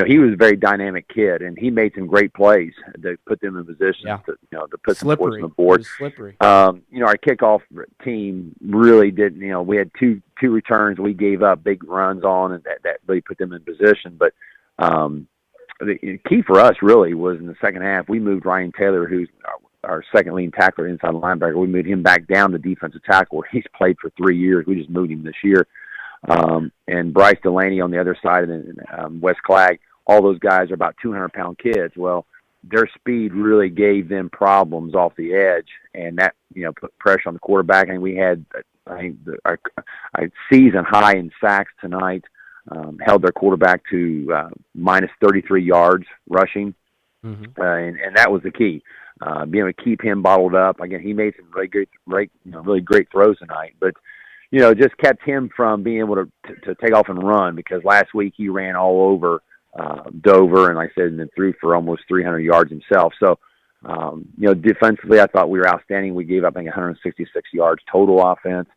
he was a very dynamic kid, and he made some great plays to put them in position to put some points on the board. Slippery. Our kickoff team really did, we had two returns we gave up big runs on, and that really put them in position. But, the key for us really was in the second half, we moved Ryan Taylor, who's our second leading tackler inside linebacker. We moved him back down to defensive tackle, where he's played for 3 years. We just moved him this year. And Bryce Delaney on the other side, and Wes Clegg, all those guys are about 200-pound kids. Well, their speed really gave them problems off the edge, and that put pressure on the quarterback. And we had, our season high in sacks tonight. Held their quarterback to minus 33 yards rushing, and that was the key. Being able to keep him bottled up. Again, he made some really great throws tonight, but just kept him from being able to take off and run, because last week he ran all over Dover, and like I said, and then threw for almost 300 yards himself. So, defensively, I thought we were outstanding. We gave up, I think, 166 yards total offense.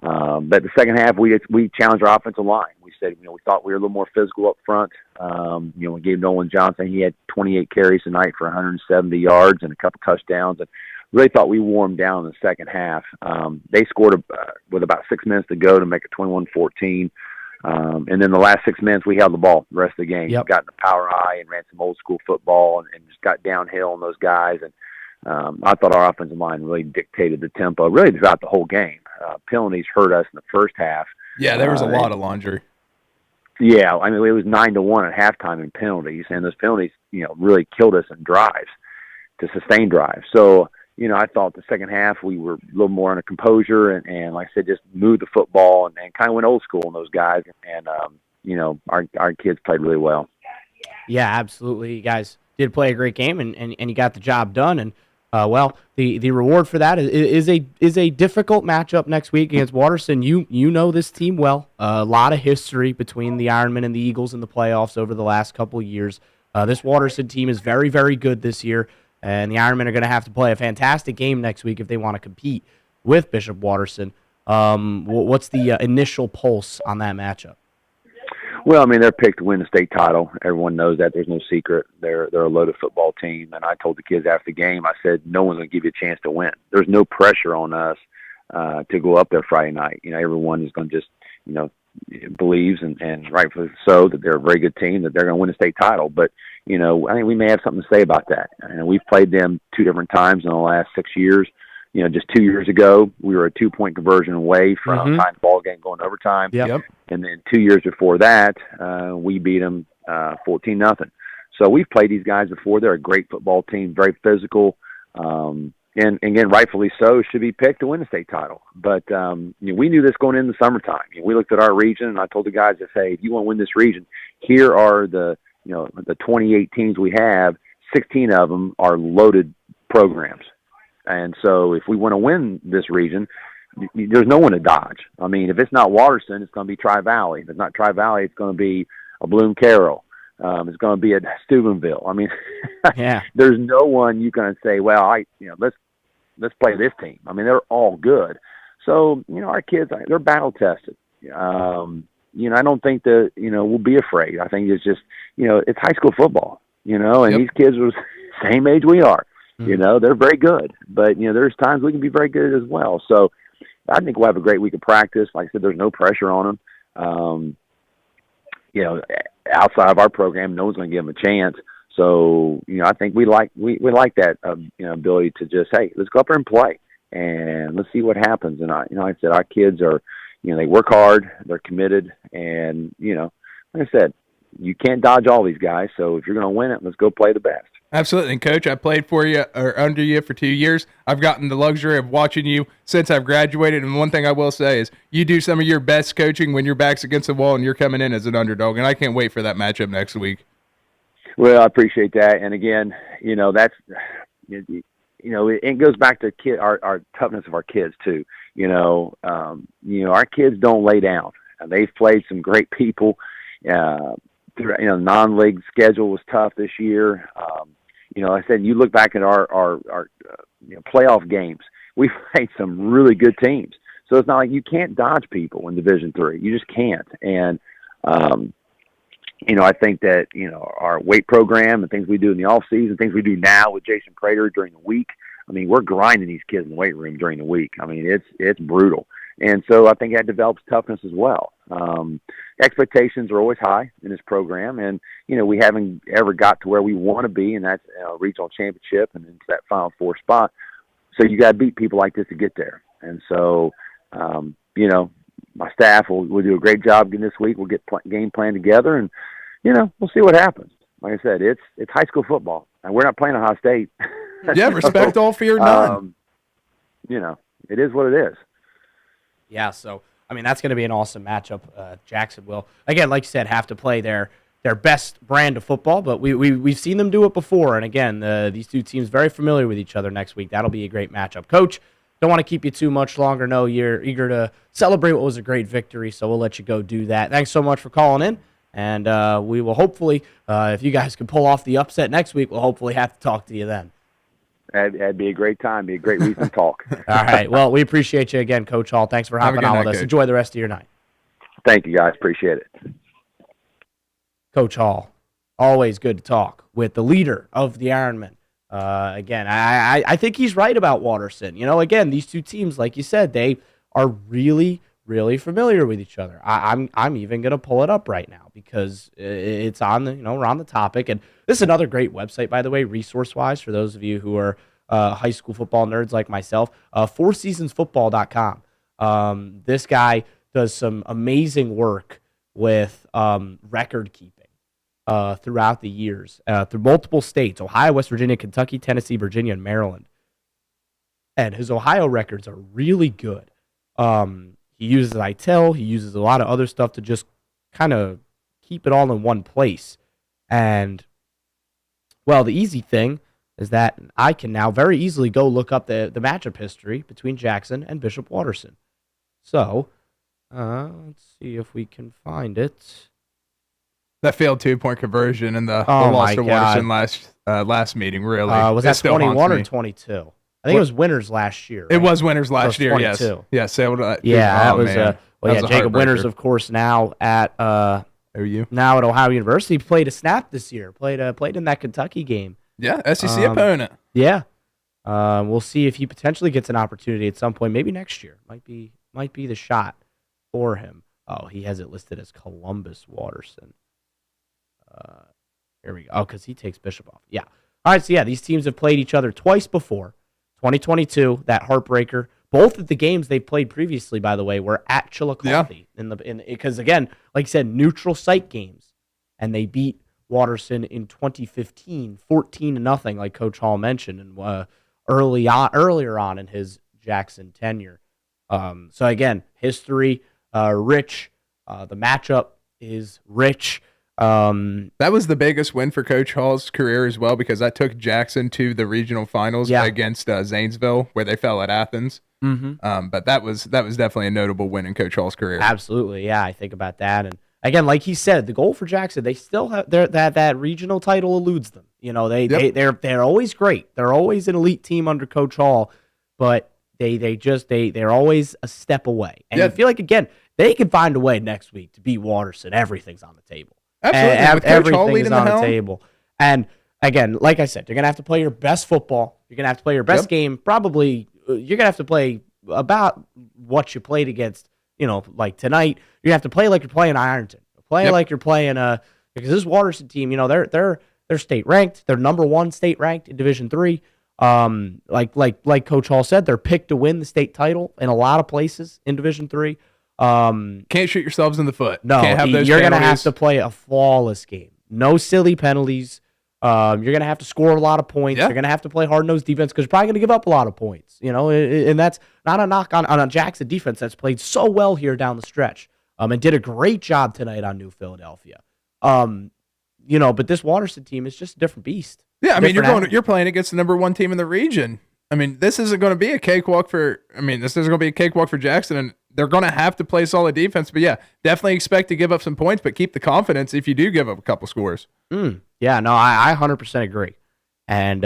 But the second half, we challenged our offensive line. We said, we thought we were a little more physical up front. We gave Nolan Johnson, he had 28 carries tonight for 170 yards and a couple touchdowns, and really thought we wore them down in the second half. They scored with about 6 minutes to go to make it 21-14. And then the last 6 minutes, we held the ball the rest of the game. Got in the power high and ran some old school football, and just got downhill on those guys. And I thought our offensive line really dictated the tempo really throughout the whole game. Penalties hurt us in the first half. Yeah, there was a lot of laundry. Yeah, I mean, it was 9-1 at halftime in penalties, and those penalties, really killed us in drives, to sustain drives. So, I thought the second half we were a little more under composure and like I said, just moved the football and kind of went old school on those guys. And, our kids played really well. Yeah, absolutely. You guys did play a great game and you got the job done. And, the reward for that is a difficult matchup next week against Waterston. You know this team well. A lot of history between the Ironmen and the Eagles in the playoffs over the last couple of years. This Waterston team is very, very good this year, and the Ironmen are going to have to play a fantastic game next week if they want to compete with Bishop Waterston. What's the initial pulse on that matchup? Well, I mean, they're picked to win the state title. Everyone knows that. There's no secret. They're a loaded football team. And I told the kids after the game, I said, no one's going to give you a chance to win. There's no pressure on us to go up there Friday night. Everyone is going to just, believes and rightfully so that they're a very good team, that they're going to win the state title. But, I think we may have something to say about that. And we've played them 2 different times in the last 6 years. Just 2 years ago, we were a 2-point conversion away from tying the ball game going overtime. Yep. And then 2 years before that, we beat them 14-0. So we've played these guys before. They're a great football team, very physical, and again, rightfully so, should be picked to win the state title. But we knew this going into the summertime. We looked at our region, and I told the guys, I say, if you want to win this region, here are the 28 teams we have. 16 of them are loaded programs. And so if we want to win this region, there's no one to dodge. I mean, if it's not Waterston, it's going to be Tri-Valley. If it's not Tri-Valley, it's going to be a Bloom Carroll. It's going to be a Steubenville. I mean, yeah. There's no one you can say, well, let's play this team. I mean, they're all good. So, our kids, they're battle tested. I don't think that, we'll be afraid. I think it's just, it's high school football, and these kids are the same age we are. They're very good, but there's times we can be very good as well. So I think we'll have a great week of practice. Like I said, there's no pressure on them. Outside of our program, no one's going to give them a chance. So I think we like that ability to just, hey, let's go up there and play and let's see what happens. And like I said, our kids are they work hard, they're committed, and like I said, you can't dodge all these guys. So if you're going to win it, let's go play the best. Absolutely. And Coach, I played for you or under you for 2 years. I've gotten the luxury of watching you since I've graduated. And one thing I will say is you do some of your best coaching when your back's against the wall and you're coming in as an underdog. And I can't wait for that matchup next week. Well, I appreciate that. And again, that's, it goes back to our toughness of our kids too. Our kids don't lay down. They've played some great people. Non-league schedule was tough this year. I said, you look back at our playoff games, we played some really good teams. So it's not like you can't dodge people in Division III. You just can't. And, I think that, our weight program and things we do in the off season, things we do now with Jason Prater during the week, I mean, we're grinding these kids in the weight room during the week. I mean, it's brutal. And so I think that develops toughness as well. Expectations are always high in this program, and we haven't ever got to where we want to be, and that's regional championship and into that Final Four spot. So you got to beat people like this to get there. And so, my staff will do a great job again this week. We'll get game plan together, and we'll see what happens. Like I said, it's high school football, and we're not playing Ohio State. Yeah, respect all, fear none. It is what it is. Yeah, so that's going to be an awesome matchup. Jackson will, again, like you said, have to play their best brand of football, but we've seen them do it before. And again, these two teams very familiar with each other next week. That'll be a great matchup. Coach, don't want to keep you too much longer. No, you're eager to celebrate what was a great victory, so we'll let you go do that. Thanks so much for calling in, and we will hopefully, if you guys can pull off the upset next week, we'll hopefully have to talk to you then. That'd be a great time. Be a great reason to talk. All right. Well, we appreciate you again, Coach Hall. Thanks for hopping on with us. Enjoy the rest of your night. Thank you, guys. Appreciate it. Coach Hall, always good to talk with the leader of the Ironmen. Again, I think he's right about Waterston. Again, these two teams, like you said, they are really, really familiar with each other. I'm even going to pull it up right now because it's on the, we're on the topic. And this is another great website, by the way, resource-wise, for those of you who are high school football nerds like myself. FourSeasonsFootball.com. This guy does some amazing work with record keeping throughout the years, through multiple states: Ohio, West Virginia, Kentucky, Tennessee, Virginia, and Maryland. And his Ohio records are really good. He uses ITIL. He uses a lot of other stuff to just kind of keep it all in one place. And, well, the easy thing is that I can now very easily go look up the matchup history between Jackson and Bishop Watterson. So, let's see if we can find it. That failed 2-point conversion in the loss to Watterson last meeting, really. Was that 21 or 22? I think it was winners last year. Right? It was winners last year, 22. yes. Yes, that was Jacob Winters, of course, now at OU. Now at Ohio University. Played a snap this year. Played in that Kentucky game. Yeah, SEC opponent. Yeah. We'll see if he potentially gets an opportunity at some point, maybe next year. Might be the shot for him. Oh, he has it listed as Columbus Watterson. Here we go. Oh, because he takes Bishop off. Yeah. All right, so yeah, these teams have played each other twice before. 2022, that heartbreaker. Both of the games they played previously, by the way, were at Chillicothe. Because again, like you said, neutral site games, and they beat Watterson in 2015, 14-0, like Coach Hall mentioned, and earlier on in his Jackson tenure. So again, history rich. The matchup is rich. That was the biggest win for Coach Hall's career as well, because that took Jackson to the regional finals against Zanesville, where they fell at Athens. Mm-hmm. But that was definitely a notable win in Coach Hall's career. Absolutely, yeah. I think about that, and again, like he said, the goal for Jackson, they still have that regional title eludes them. You know, they're always great. They're always an elite team under Coach Hall, but they're always a step away. And I feel like again, they can find a way next week to beat Watterson. Everything's on the table. Absolutely. With Coach Hall leading on the the helm. table. And again, like I said, you're going to have to play your best football. You're going to have to play your best game. Probably you're going to have to play about what you played against, like tonight. You're going to have to play like you're playing Ironton. Play like you're playing because this Watterson team, they're state ranked. They're number 1 state ranked in Division III. Like Coach Hall said, they're picked to win the state title in a lot of places in Division III. Can't shoot yourselves in the foot. No, can't have those you're going to penalties. have to play a flawless game. No silly penalties. You're going to have to score a lot of points. You're going to have to play hard-nosed defense because you're probably going to give up a lot of points. And that's not a knock on a Jackson defense that's played so well here down the stretch and did a great job tonight on New Philadelphia. But this Watterson team is just a different beast. Yeah, I mean, you're playing against the number 1 team in the region. I mean, this isn't going to be a cakewalk for Jackson, and they're going to have to play solid defense. But yeah, definitely expect to give up some points, but keep the confidence if you do give up a couple scores. Yeah, no, I 100% agree. And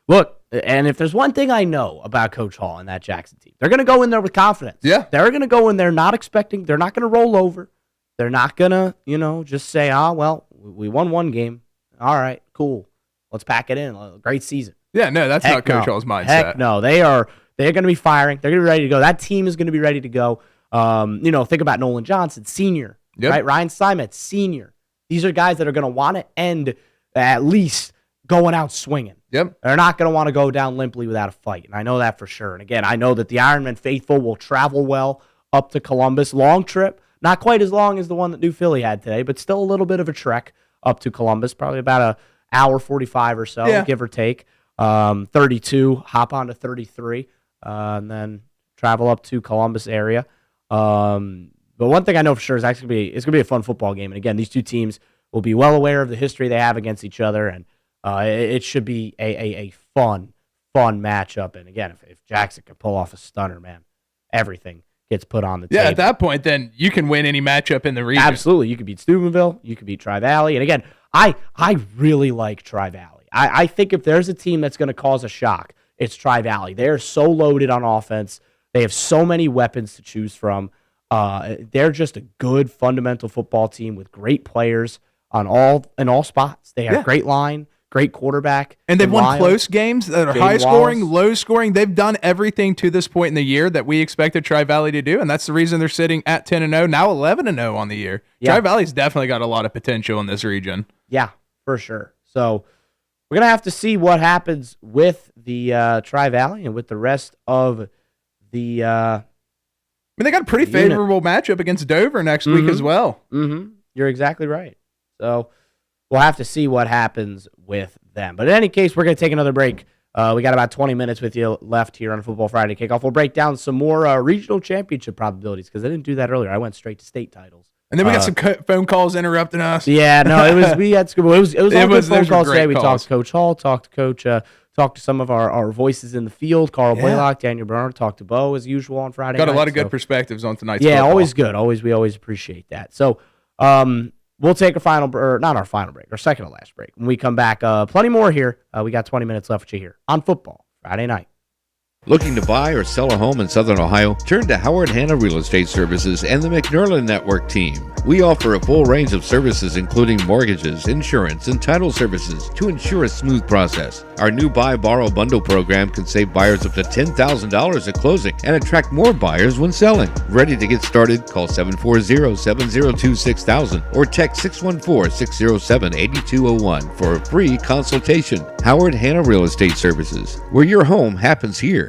look, and if there's one thing I know about Coach Hall and that Jackson team, they're going to go in there with confidence. Yeah. They're going to go in there not expecting, they're not going to roll over. They're not going to, just say, well, we won 1 game. All right, cool. Let's pack it in. Great season. Yeah, no, that's not Coach Hall's mindset. Heck no, they're going to be firing. They're going to be ready to go. That team is going to be ready to go. Think about Nolan Johnson, senior, right? Ryan Steinmetz, senior. These are guys that are going to want to end at least going out swinging. Yep. They're not going to want to go down limply without a fight, and I know that for sure. And again, I know that the Ironman faithful will travel well up to Columbus. Long trip, not quite as long as the one that New Philly had today, but still a little bit of a trek up to Columbus, probably about an hour 45 or so, give or take. 32, hop on to 33, and then travel up to Columbus area. But one thing I know for sure is it's going to be a fun football game. And again, these two teams will be well aware of the history they have against each other, and it should be a fun matchup. And again, if Jackson can pull off a stunner, man, everything gets put on the table. Yeah, at that point, then you can win any matchup in the region. Absolutely. You could beat Steubenville. You could beat Tri-Valley. And again, I really like Tri-Valley. I think if there's a team that's going to cause a shock, it's Tri-Valley. They are so loaded on offense. They have so many weapons to choose from. They're just a good fundamental football team with great players in all spots. They have great line, great quarterback. And they've won close games that are high scoring, low scoring. They've done everything to this point in the year that we expected Tri-Valley to do, and that's the reason they're sitting at 10-0, now 11-0 on the year. Yeah. Tri-Valley's definitely got a lot of potential in this region. Yeah, for sure. So, we're going to have to see what happens with the Tri-Valley and with the rest of the I mean, they got a pretty favorable matchup against Dover next week as well. Mm-hmm. You're exactly right. So we'll have to see what happens with them. But in any case, we're going to take another break. We got about 20 minutes with you left here on Football Friday Kickoff. We'll break down some more regional championship probabilities because I didn't do that earlier. I went straight to state titles. And then we got some phone calls interrupting us. Yeah, no, we had it was all good phone calls today. We calls. talked to Coach Hall, talked to Coach, talked to some of our voices in the field. Carl Blaylock, Daniel Bernard, talked to Bo as usual on Friday. Got a lot of good perspectives on tonight's football. Always good. We always appreciate that. So we'll take not our final break, our second to last break. When we come back, plenty more here. We got 20 minutes left with you here on Football Friday Night. Looking to buy or sell a home in Southern Ohio? Turn to Howard Hanna Real Estate Services and the McNerlin Network team. We offer a full range of services including mortgages, insurance, and title services to ensure a smooth process. Our new Buy Borrow Bundle program can save buyers up to $10,000 at closing and attract more buyers when selling. Ready to get started? Call 740-702-6000 or text 614-607-8201 for a free consultation. Howard Hanna Real Estate Services, where your home happens here.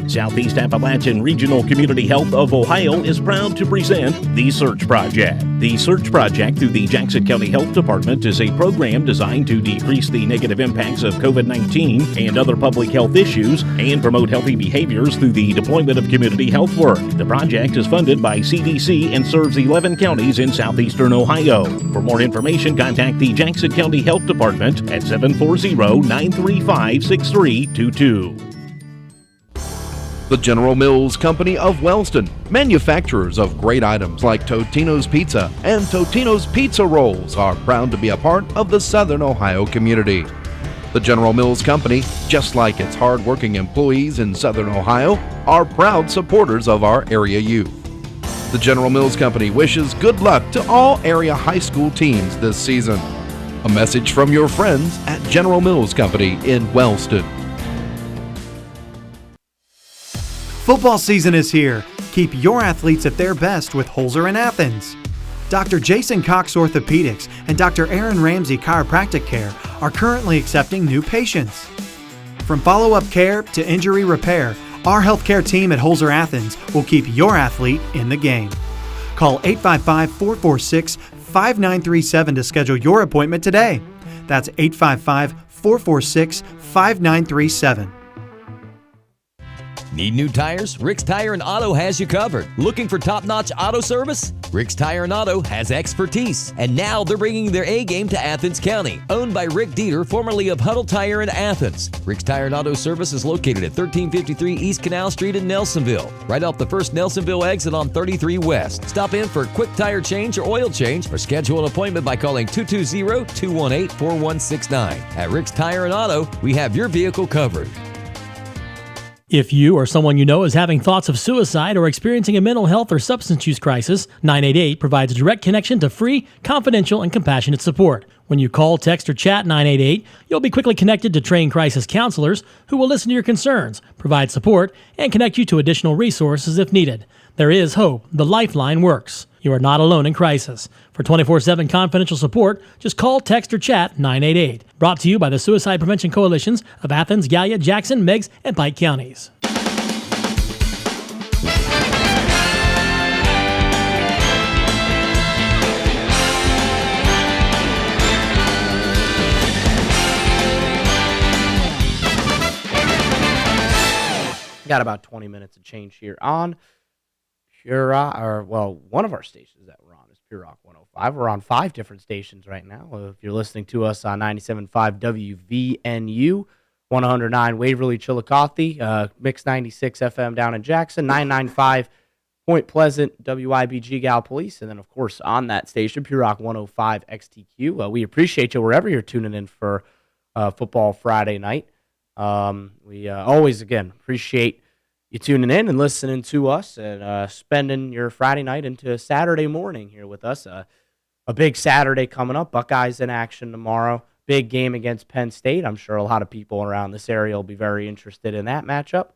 Southeast Appalachian Regional Community Health of Ohio is proud to present The Search Project. The Search Project through the Jackson County Health Department is a program designed to decrease the negative impacts of COVID-19 and other public health issues and promote healthy behaviors through the deployment of community health work. The project is funded by CDC and serves 11 counties in southeastern Ohio. For more information, contact the Jackson County Health Department at 740-935-6322. The General Mills Company of Wellston, manufacturers of great items like Totino's Pizza and Totino's Pizza Rolls, are proud to be a part of the Southern Ohio community. The General Mills Company, just like its hard-working employees in Southern Ohio, are proud supporters of our area youth. The General Mills Company wishes good luck to all area high school teams this season. A message from your friends at General Mills Company in Wellston. Football season is here. Keep your athletes at their best with Holzer in Athens. Dr. Jason Cox Orthopedics and Dr. Aaron Ramsey Chiropractic Care are currently accepting new patients. From follow-up care to injury repair, our healthcare team at Holzer Athens will keep your athlete in the game. Call 855-446-5937 to schedule your appointment today. That's 855-446-5937. Need new tires? Rick's Tire and Auto has you covered. Looking for top-notch auto service? Rick's Tire and Auto has expertise. And now they're bringing their A-game to Athens County. Owned by Rick Dieter, formerly of Huddle Tire in Athens. Rick's Tire and Auto Service is located at 1353 East Canal Street in Nelsonville. Right off the first Nelsonville exit on 33 West. Stop in for a quick tire change or oil change or schedule an appointment by calling 220-218-4169. At Rick's Tire and Auto, we have your vehicle covered. If you or someone you know is having thoughts of suicide or experiencing a mental health or substance use crisis, 988 provides a direct connection to free, confidential, and compassionate support. When you call, text, or chat 988, you'll be quickly connected to trained crisis counselors who will listen to your concerns, provide support, and connect you to additional resources if needed. There is hope. The Lifeline works. You are not alone in crisis. For 24/7 confidential support, just call, text, or chat 988. Brought to you by the Suicide Prevention Coalitions of Athens, Gallia, Jackson, Meigs, and Pike counties. Got about 20 minutes of change here on Pure Rock, one of our stations that we're on is Pure Rock 105. We're on 5 different stations right now. If you're listening to us on 97.5 WVNU, 109 Waverly, Chillicothe, Mix 96 FM down in Jackson, 995 Point Pleasant, WIBG Gallipolis, and then, of course, on that station, Pure Rock 105 XTQ. We appreciate you wherever you're tuning in for Football Friday night. We always, again, appreciate you tuning in and listening to us and spending your Friday night into Saturday morning here with us. A big Saturday coming up. Buckeyes in action tomorrow. Big game against Penn State. I'm sure a lot of people around this area will be very interested in that matchup.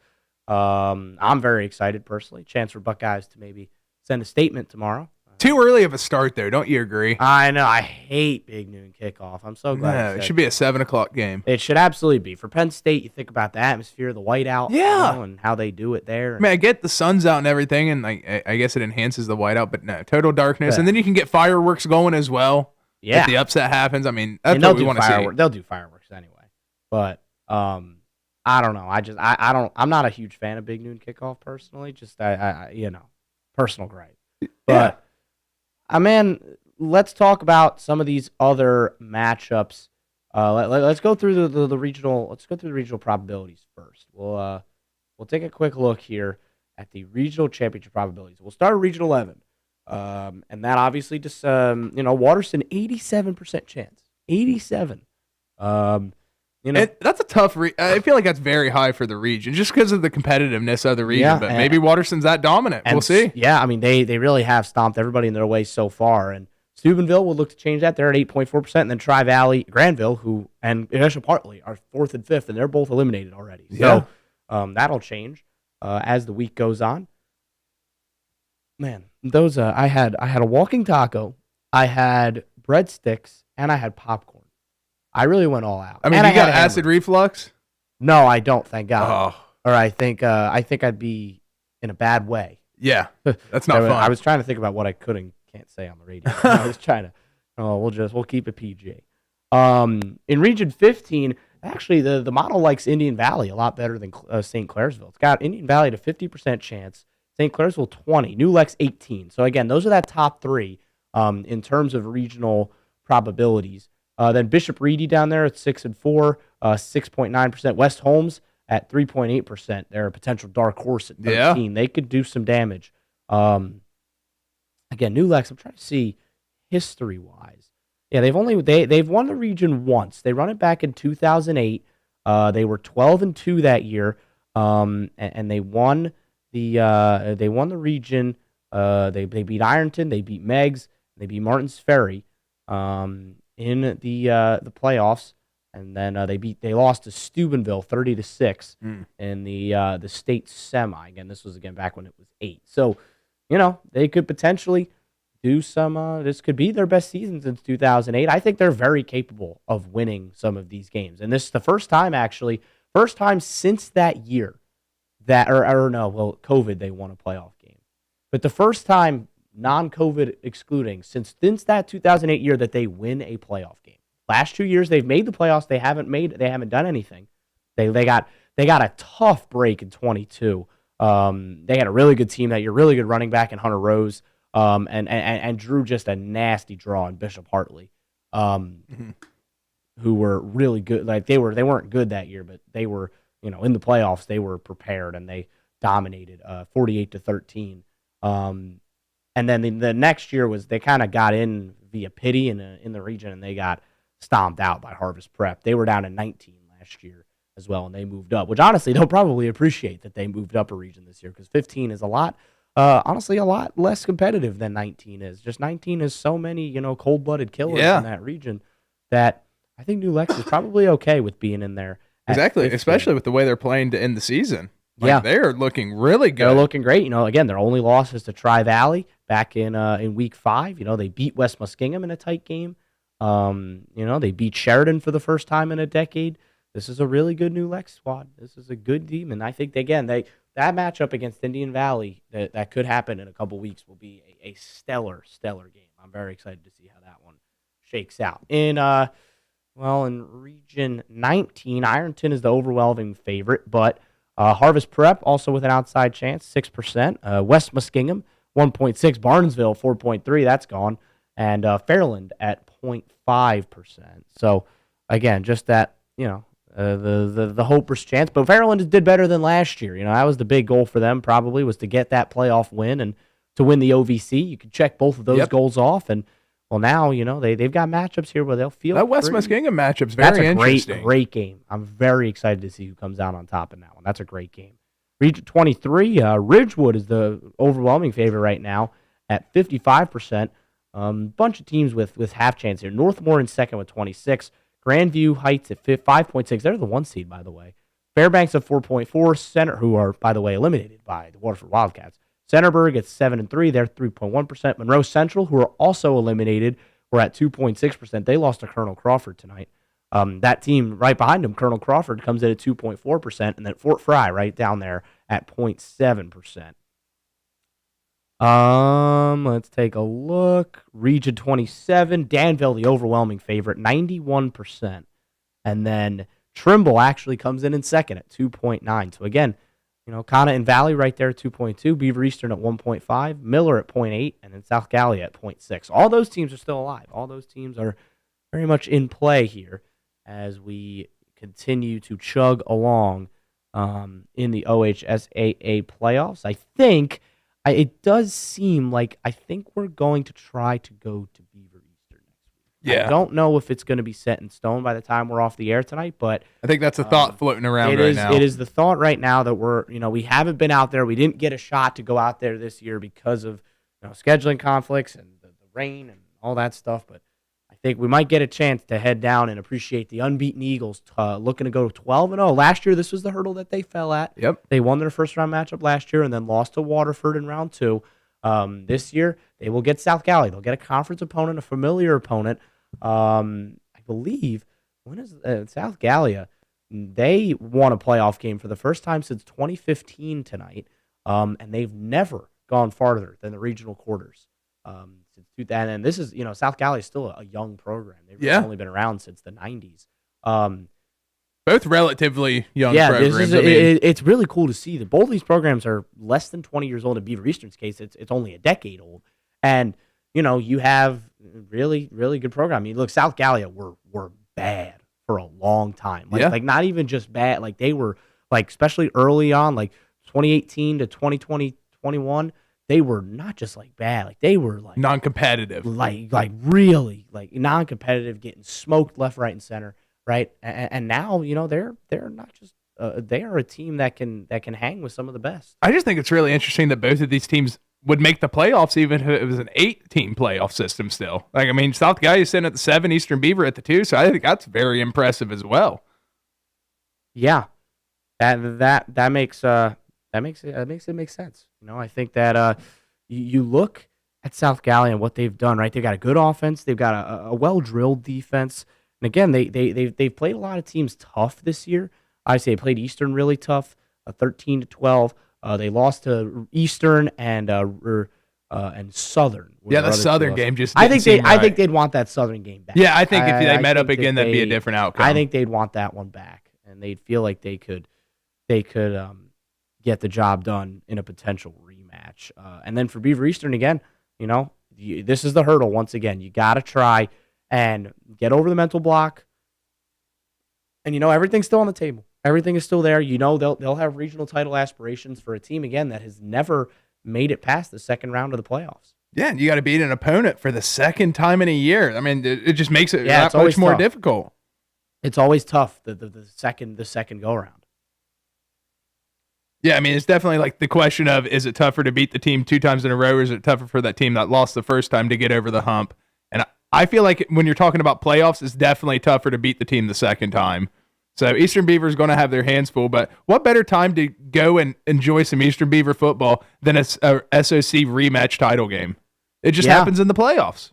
I'm very excited personally. Chance for Buckeyes to maybe send a statement tomorrow. Too early of a start there, don't you agree? I know. I hate big noon kickoff. I'm so glad. No, it should be a 7 o'clock game. It should absolutely be. For Penn State, you think about the atmosphere, the whiteout, and how they do it there. I mean, I get the sun's out and everything, and I guess it enhances the whiteout, but no, total darkness. And then you can get fireworks going as well. Yeah. If the upset happens. I mean, that's what we want to see. They'll do fireworks anyway. But I don't know. I'm not a huge fan of big noon kickoff personally. Just personal gripe. But man, let's talk about some of these other matchups. Let's go through the regional. Let's go through the regional probabilities first. We'll take a quick look here at the regional championship probabilities. We'll start at Region 11, and that obviously just Waterston 87% chance, 87. That's a tough. I feel like that's very high for the region, just because of the competitiveness of the region. Yeah, but maybe Waterston's that dominant. We'll see. Yeah, I mean they really have stomped everybody in their way so far, and Steubenville will look to change that. They're at 8.4%, and then Tri-Valley, Granville, and Bishop Hartley are 4th and 5th, and they're both eliminated already. So that'll change as the week goes on. Man, those I had a walking taco, I had breadsticks, and I had popcorn. I really went all out. I mean, you got acid reflux? No, I don't. Thank God. Or I think I'd be in a bad way. Yeah, that's not fun. I was trying to think about what I could and can't say on the radio. I was trying to. We'll keep it PG. In Region 15, actually, the model likes Indian Valley a lot better than St. Clairsville. It's got Indian Valley at a 50% chance, St. Clairsville 20, New Lex 18. So again, those are that top three in terms of regional probabilities. Then Bishop Reedy down there at 6 and 4, 6.9%. West Holmes at 3.8%. They're a potential dark horse at 13. Yeah. They could do some damage. Again, New Lex, I'm trying to see history wise. Yeah, they've won the region once. They run it back in 2008. They were 12-2 that year, and they won the region. They beat Ironton, they beat Meigs, they beat Martins Ferry. In the playoffs, and then they lost to Steubenville 30-6 in the state semi. Again, this was back when it was 8. So, they could potentially do some. This could be their best season since 2008. I think they're very capable of winning some of these games, and this is the first time since that year that COVID they won a playoff game, but the first time, non-COVID excluding, since that 2008 year that they win a playoff game. Last 2 years they've made the playoffs. They haven't done anything. They got a tough break in 22. They had a really good team that year, really good running back in Hunter Rose, and drew just a nasty draw in Bishop Hartley, who were really good. Like they weren't good that year, but they were, in the playoffs they were prepared and they dominated 48-13. And then the next year they kind of got in via pity in the region, and they got stomped out by Harvest Prep. They were down to 19 last year as well, and they moved up, which honestly they'll probably appreciate that they moved up a region this year, because 15 is a lot less competitive than 19 is. Just 19 is so many cold-blooded killers in that region that I think New Lex is probably okay with being in there. Exactly, especially with the way they're playing to end the season. They're looking really good. They're looking great. Again, their only loss is to Tri-Valley back in week 5. They beat West Muskingum in a tight game. They beat Sheridan for the first time in a decade. This is a really good New Lex squad. This is a good team, and I think that matchup against Indian Valley that could happen in a couple weeks will be a stellar game. I'm very excited to see how that one shakes out. In Region 19, Ironton is the overwhelming favorite, but Harvest Prep also with an outside chance, 6%. West Muskingum, 1.6. Barnesville, 4.3. That's gone. And Fairland at 0.5%. So, again, just that, the hopeless chance. But Fairland did better than last year. That was the big goal for them probably, was to get that playoff win and to win the OVC. You could check both of those goals off. And, now, they've got matchups here where they'll feel that West Muskingum matchup's very interesting. That's a great game. I'm very excited to see who comes out on top in that one. That's a great game. Region 23, Ridgewood is the overwhelming favorite right now at 55%. Bunch of teams with half chance here. Northmore in second with 26. Grandview Heights at 5.6. They're the 1 seed, by the way. Fairbanks at 4.4. Center, who are, by the way, eliminated by the Waterford Wildcats. Centerburg at 7-3. They're 3.1%. Monroe Central, who are also eliminated, were at 2.6%. They lost to Colonel Crawford tonight. That team right behind them, Colonel Crawford, comes in at 2.4%, and then Fort Fry right down there at 0.7%. Let's take a look. Region 27, Danville, the overwhelming favorite, 91%. And then Trimble actually comes in second at 2.9. So again, Kana and Valley right there at 2.2, Beaver Eastern at 1.5, Miller at 0.8, and then South Gallia at 0.6. All those teams are still alive. All those teams are very much in play here as we continue to chug along in the OHSAA playoffs. I think it does seem like we're going to try to go to Beaver Eastern next week. Yeah. I don't know if it's going to be set in stone by the time we're off the air tonight, but I think that's a thought floating around now. It is the thought right now that we haven't been out there. We didn't get a shot to go out there this year because of scheduling conflicts and the rain and all that stuff, but I think we might get a chance to head down and appreciate the unbeaten Eagles looking to go 12-0. Last year, this was the hurdle that they fell at. Yep. They won their first-round matchup last year and then lost to Waterford in round 2. This year, they will get South Gallia. They'll get a conference opponent, a familiar opponent. I believe, when is South Gallia? They won a playoff game for the first time since 2015 tonight, and they've never gone farther than the regional quarters. And this is, South Gallia is still a young program. They've only been around since the 90s. Both relatively young programs. It's really cool to see that both these programs are less than 20 years old. In Beaver Eastern's case, it's only a decade old. And, you have really, really good program. I mean, look, South Gallia were bad for a long time. Like not even just bad. Like they were, especially early on, 2018 to 2020, 21, they were not just bad, they were non-competitive, really non-competitive, getting smoked left, right, and center, right? And now they're not just they are a team that can hang with some of the best. I just think it's really interesting that both of these teams would make the playoffs, even if it was an 8-team playoff system. Still, South Gallia is sitting at the 7, Eastern Beaver at the 2, so I think that's very impressive as well. Yeah, that makes it make sense. I think that you look at South Gallia and what they've done, right? They've got a good offense. They've got a well-drilled defense. And again, they've played a lot of teams tough this year. I say they played Eastern really tough, 13-12. They lost to Eastern and Southern. Yeah, the Southern game just I think they'd want that Southern game back. Yeah, I think if they met up again, that'd be a different outcome. I think they'd want that one back, and they'd feel like they could get the job done in a potential rematch. And then for Beaver Eastern, again, this is the hurdle once again. You got to try and get over the mental block. And, everything's still on the table. Everything is still there. They'll have regional title aspirations for a team, again, that has never made it past the second round of the playoffs. Yeah, and you got to beat an opponent for the second time in a year. I mean, it just makes it that much more difficult. It's always tough, the second go-around. Yeah, I mean, it's definitely the question of, is it tougher to beat the team 2 times in a row, or is it tougher for that team that lost the first time to get over the hump? And I feel like when you're talking about playoffs, it's definitely tougher to beat the team the second time. So Eastern Beaver is going to have their hands full, but what better time to go and enjoy some Eastern Beaver football than a SOC rematch title game? It just happens in the playoffs.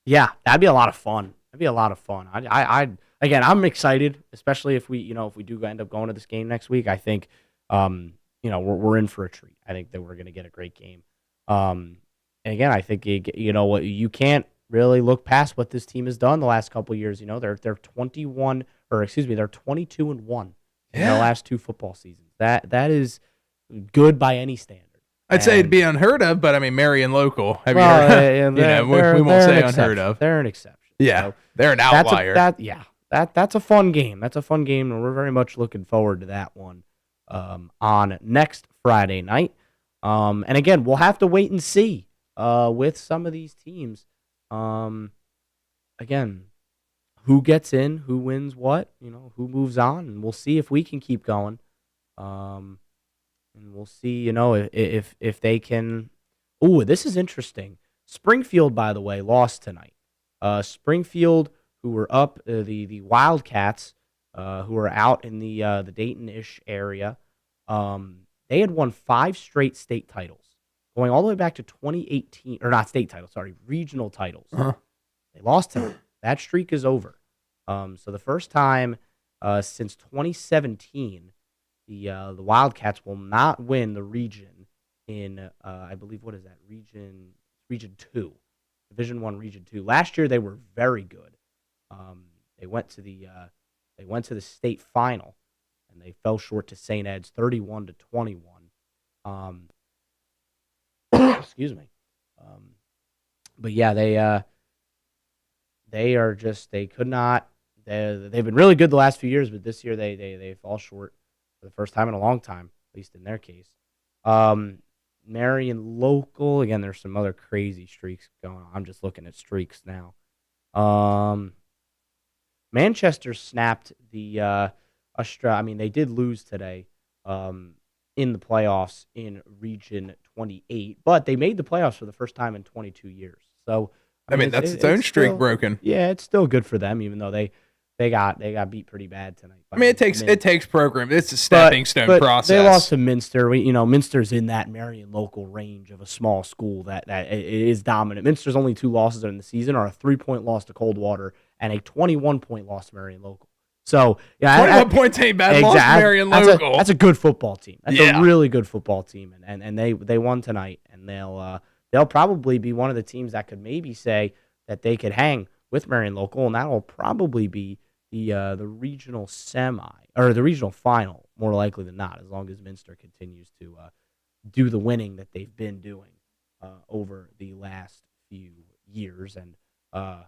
Yeah, that'd be a lot of fun. I'm excited, especially if we do end up going to this game next week. I think, we're in for a treat. I think that we're going to get a great game. And again, I think you can't really look past what this team has done the last couple of years. They're 22-1 in their last 2 football seasons. That is good by any standard. I'd say it'd be unheard of, but I mean, Marion local. Have you heard? We won't say unheard of. They're an exception. Yeah, so they're an outlier. That's a fun game. That's a fun game, and we're very much looking forward to that one on next Friday night. And again, we'll have to wait and see with some of these teams. Again, who gets in, who wins what, who moves on, and we'll see if we can keep going. And we'll see, if they can. Ooh, this is interesting. Springfield, by the way, lost tonight. Springfield, who were up, the Wildcats, who are out in the Dayton-ish area, they had won 5 straight state titles going all the way back to 2018, or not state titles, sorry, regional titles. They lost tonight. That streak is over. So the first time since 2017, the Wildcats will not win the region in, I believe, what is that? Region 2. Division 1, Region 2. Last year they were very good. They went to the state final, and they fell short to St. Ed's 31-21. Excuse me. But yeah, they could not. They've been really good the last few years, but this year they fall short for the first time in a long time, at least in their case. Marion local, again, there's some other crazy streaks going on. I'm just looking at streaks now. Manchester snapped the they did lose today in the playoffs in Region 28, but they made the playoffs for the first time in 22 years. So that's its own streak broken. Yeah, it's still good for them, even though they got beat pretty bad tonight. It takes program. It's a stepping stone process. They lost to Minster. Minster's in that Marion local range of a small school that is dominant. Minster's only 2 losses in the season are a 3-point loss to Coldwater and a 21-point loss to Marion local. So 21 points ain't bad. Loss to Marion local. That's a good football team. That's a really good football team, and they won tonight, and they'll probably be one of the teams that could maybe say that they could hang with Marion local, and that will probably be the regional semi or the regional final, more likely than not, as long as Minster continues to do the winning that they've been doing over the last few years and this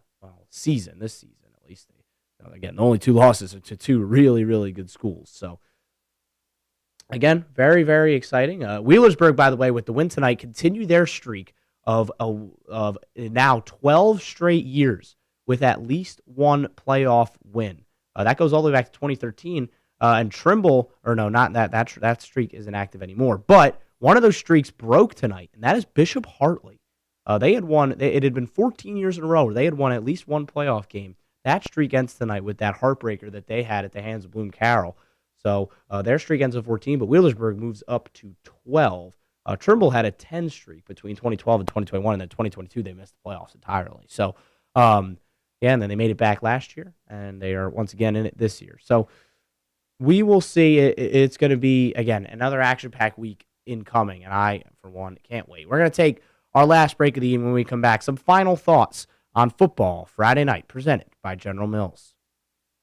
season at least. Again, the only 2 losses are to 2 really, really good schools. So again, very, very exciting. Wheelersburg, by the way, with the win tonight, continue their streak of now 12 straight years with at least 1 playoff win. That goes all the way back to 2013. And Trimble, or no, not that streak isn't active anymore. But one of those streaks broke tonight, and that is Bishop Hartley. They had won. It had been 14 years in a row where they had won at least 1 playoff game. That streak ends tonight with that heartbreaker that they had at the hands of Bloom Carroll. So their streak ends at 14, but Wheelersburg moves up to 12. Trimble had a 10 streak between 2012 and 2021, and then 2022 they missed the playoffs entirely. So, and then they made it back last year, and they are once again in it this year. So we will see. It's going to be, again, another action-packed week incoming, and I, for one, can't wait. We're going to take our last break of the evening when we come back. Some final thoughts on football Friday night, presented by General Mills.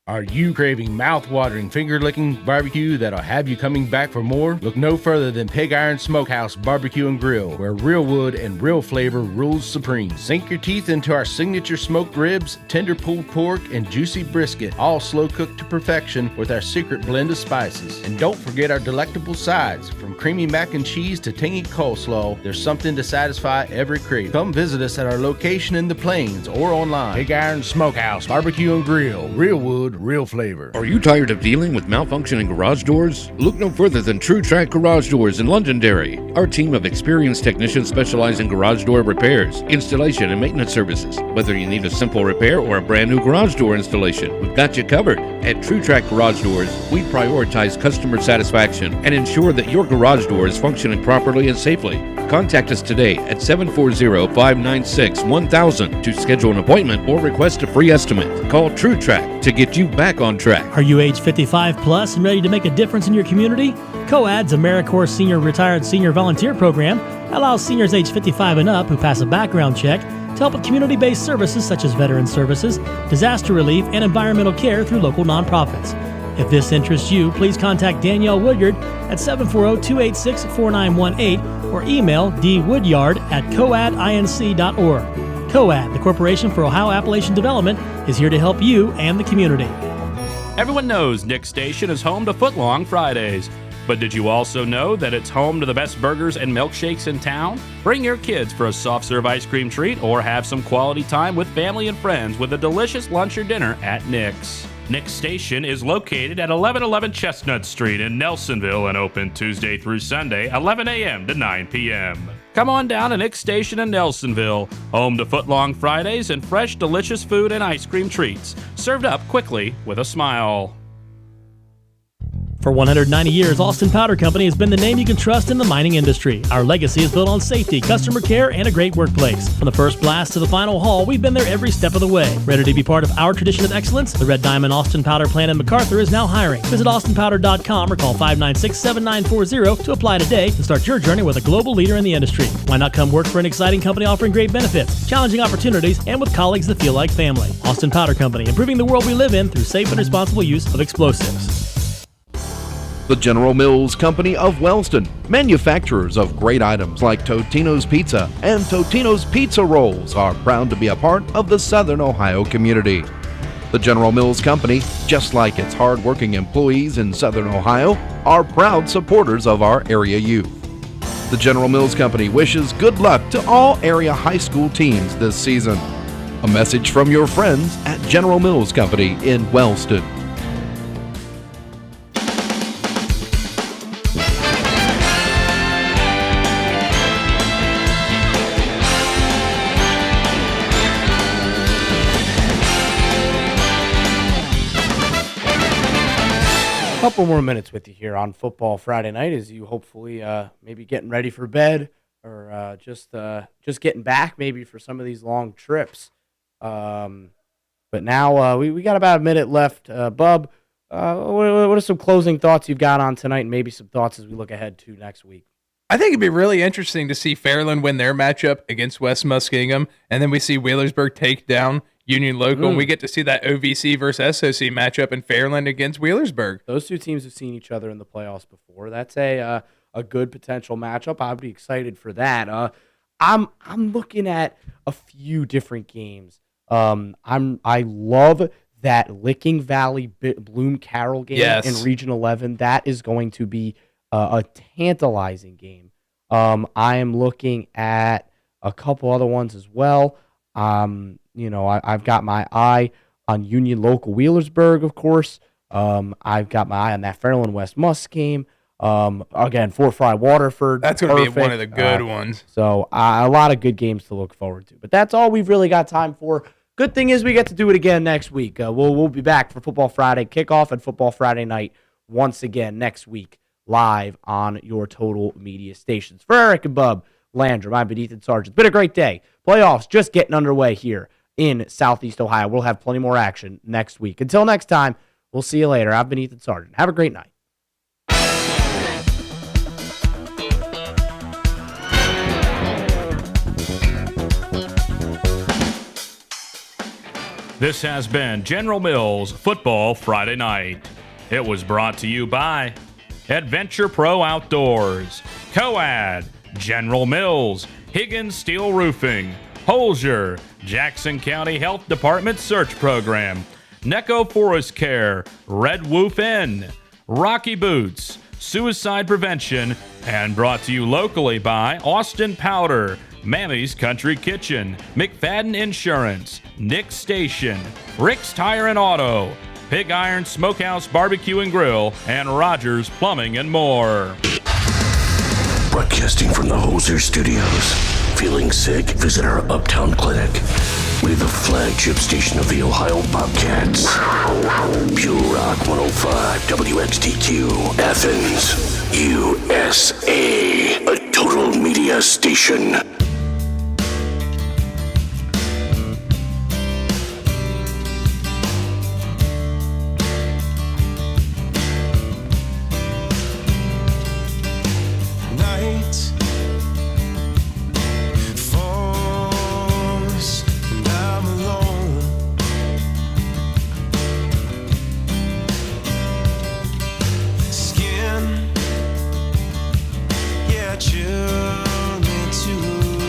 Are you craving mouth-watering, finger-licking barbecue that'll have you coming back for more? Look no further than Pig Iron Smokehouse Barbecue and Grill, where real wood and real flavor rules supreme. Sink your teeth into our signature smoked ribs, tender pulled pork, and juicy brisket, all slow-cooked to perfection with our secret blend of spices. And don't forget our delectable sides. From creamy mac and cheese to tangy coleslaw, there's something to satisfy every craving. Come visit us at our location in the Plains or online. Pig Iron Smokehouse Barbecue and Grill, real wood, real flavor. Are you tired of dealing with malfunctioning garage doors? Look no further than True Track Garage Doors in Londonderry. Our team of experienced technicians specialize in garage door repairs, installation, and maintenance services. Whether you need a simple repair or a brand new garage door installation, we've got you covered. At True Track Garage Doors, we prioritize customer satisfaction and ensure that your garage door is functioning properly and safely. Contact us today at 740-596-1000 to schedule an appointment or request a free estimate. Call True Track to get you back on track. Are you age 55 plus and ready to make a difference in your community? COAD's AmeriCorps Senior Retired Senior Volunteer Program allows seniors age 55 and up who pass a background check to help with community-based services such as veteran services, disaster relief, and environmental care through local nonprofits. If this interests you, please contact Danielle Woodyard at 740-286-4918 or email dwoodyard@coadinc.org. COAD, the Corporation for Ohio Appalachian Development, is here to help you and the community. Everyone knows Nick Station is home to Footlong Fridays. But did you also know that it's home to the best burgers and milkshakes in town? Bring your kids for a soft serve ice cream treat or have some quality time with family and friends with a delicious lunch or dinner at Nick's. Nick's Station is located at 1111 Chestnut Street in Nelsonville and open Tuesday through Sunday, 11 a.m. to 9 p.m. Come on down to Nick's Station in Nelsonville, home to Footlong Fridays and fresh, delicious food and ice cream treats, served up quickly with a smile. For 190 years, Austin Powder Company has been the name you can trust in the mining industry. Our legacy is built on safety, customer care, and a great workplace. From the first blast to the final haul, we've been there every step of the way. Ready to be part of our tradition of excellence? The Red Diamond Austin Powder plant in MacArthur is now hiring. Visit austinpowder.com or call 596-7940 to apply today and start your journey with a global leader in the industry. Why not come work for an exciting company offering great benefits, challenging opportunities, and with colleagues that feel like family? Austin Powder Company, improving the world we live in through safe and responsible use of explosives. The General Mills Company of Wellston, manufacturers of great items like Totino's Pizza and Totino's Pizza Rolls, are proud to be a part of the Southern Ohio community. The General Mills Company, just like its hard-working employees in Southern Ohio, are proud supporters of our area youth. The General Mills Company wishes good luck to all area high school teams this season. A message from your friends at General Mills Company in Wellston. Couple more minutes with you here on Football Friday night as you hopefully maybe getting ready for bed or just getting back maybe for some of these long trips. But now we got about a minute left. Bub, what are some closing thoughts you've got on tonight and maybe some thoughts as we look ahead to next week? I think it'd be really interesting to see Fairland win their matchup against West Muskingum, and then we see Wheelersburg take down Union Local, and we get to see that OVC versus SOC matchup in Fairland against Wheelersburg. Those two teams have seen each other in the playoffs before. That's a good potential matchup. I'd be excited for that. I'm looking at a few different games. I love that Licking Valley Bloom Carroll game in Region 11. That is going to be a tantalizing game. I am looking at a couple other ones as well. I've got my eye on Union Local Wheelersburg, of course. I've got my eye on that Fairland West Musk game. Again, Fort Fry Waterford. That's going to be one of the good ones. So a lot of good games to look forward to. But that's all we've really got time for. Good thing is we get to do it again next week. We'll be back for Football Friday kickoff and Football Friday night once again next week live on your Total Media stations. For Eric and Bub Landrum, I'm Ethan Sargent. It's been a great day. Playoffs just getting underway here in Southeast Ohio. We'll have plenty more action next week. Until next time, we'll see you later. I've been Ethan Sargent. Have a great night. This has been General Mills Football Friday Night. It was brought to you by Adventure Pro Outdoors, Coad, General Mills, Higgins Steel Roofing, Holzer, Jackson County Health Department Search Program, Necco Forest Care, Red Wolf Inn, Rocky Boots, Suicide Prevention, and brought to you locally by Austin Powder, Mammy's Country Kitchen, McFadden Insurance, Nick Station, Rick's Tire and Auto, Pig Iron Smokehouse Barbecue and Grill, and Rogers Plumbing and more. Broadcasting from the Holzer Studios. Feeling sick? Visit our Uptown Clinic. We're the flagship station of the Ohio Bobcats. Pure Rock 105 WXTQ Athens, USA. A Total Media station. Chill into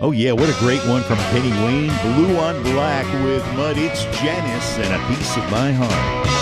Oh, yeah, what a great one from Kenny Wayne. Blue on Black with Mud. It's Janice and A Piece of My Heart.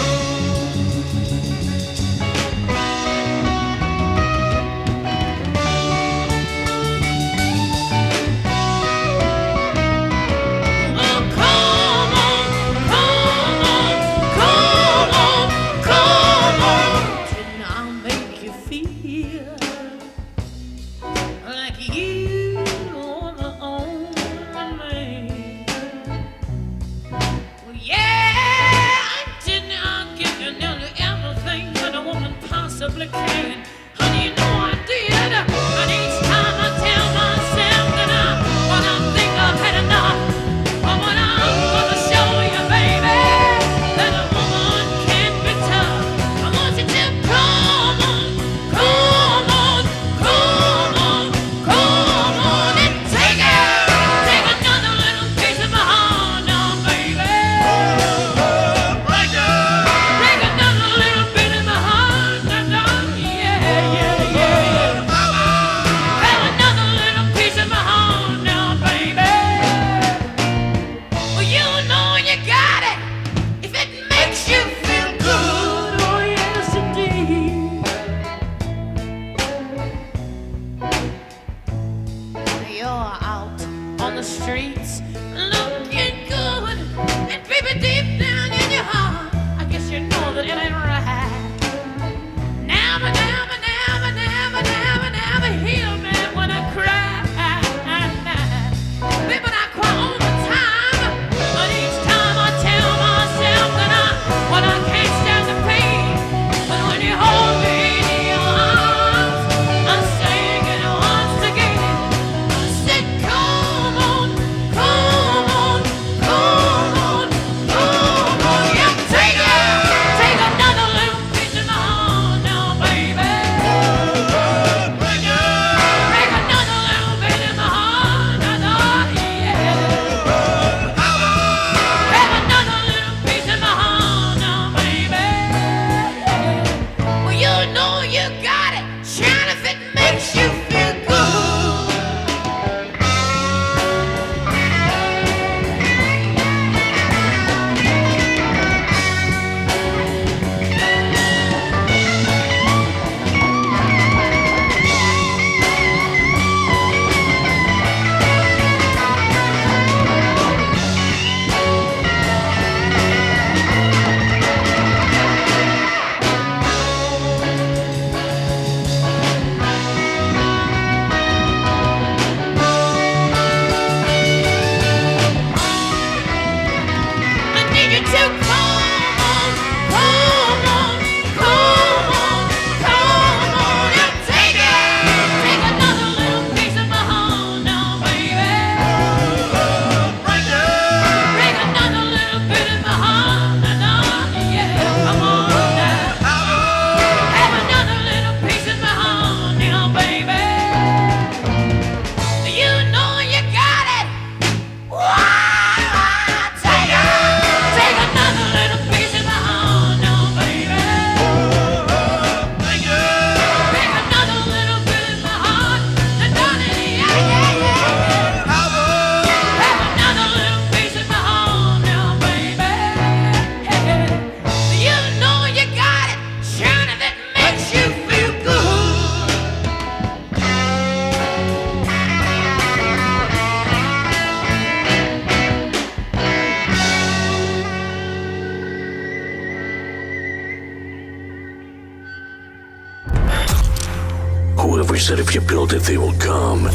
Whoever said if you build it, they will come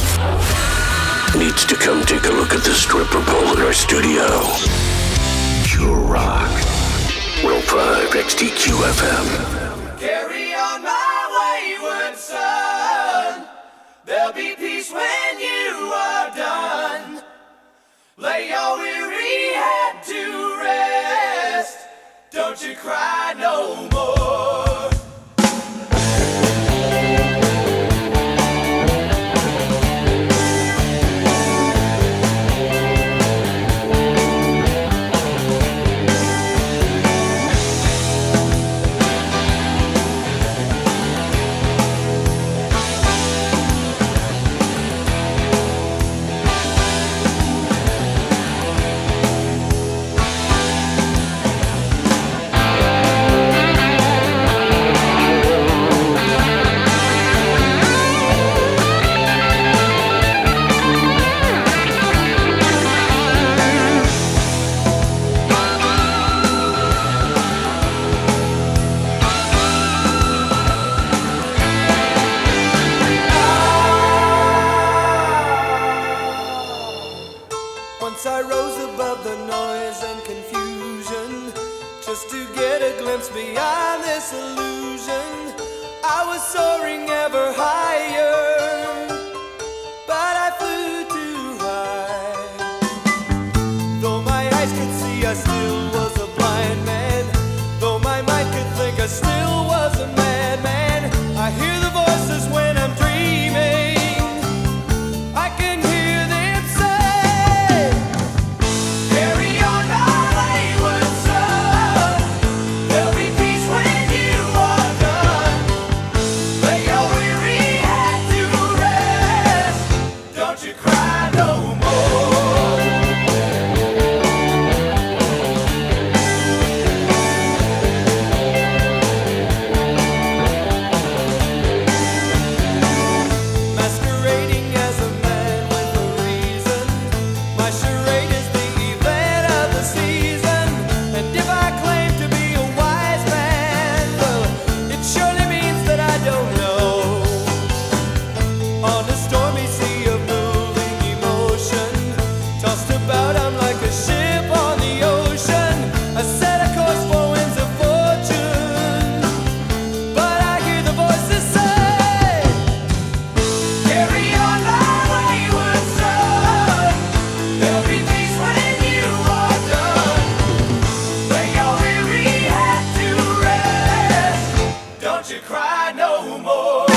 needs to come take a look at the stripper pole in our studio. Pure Rock. 105 XTQ FM. Carry on my wayward son. There'll be peace when you are done. Lay your weary head to rest. Don't you cry no more. distance beyond this illusion. I was soaring ever higher, but I flew too high. Though my eyes could see, I still was a blind man. Though my mind could think, I still was a madman. I hear the voices when I'm dreaming. I can hear them say, carry on my wayward son. There'll be peace when you are done. Lay your weary head to rest. Don't you cry no more. Masquerading as a man with a reason. My charade is the event of the season. And if I claim to be a wise man, well, it surely means that I don't know. On a stormy sea of moving emotion, tossed about, I'm like a ship on the ocean. I set a course for winds of fortune, but I hear the voices say, carry on my wayward son. There'll be peace when you are done. Lay your weary head to rest. Don't you cry no more.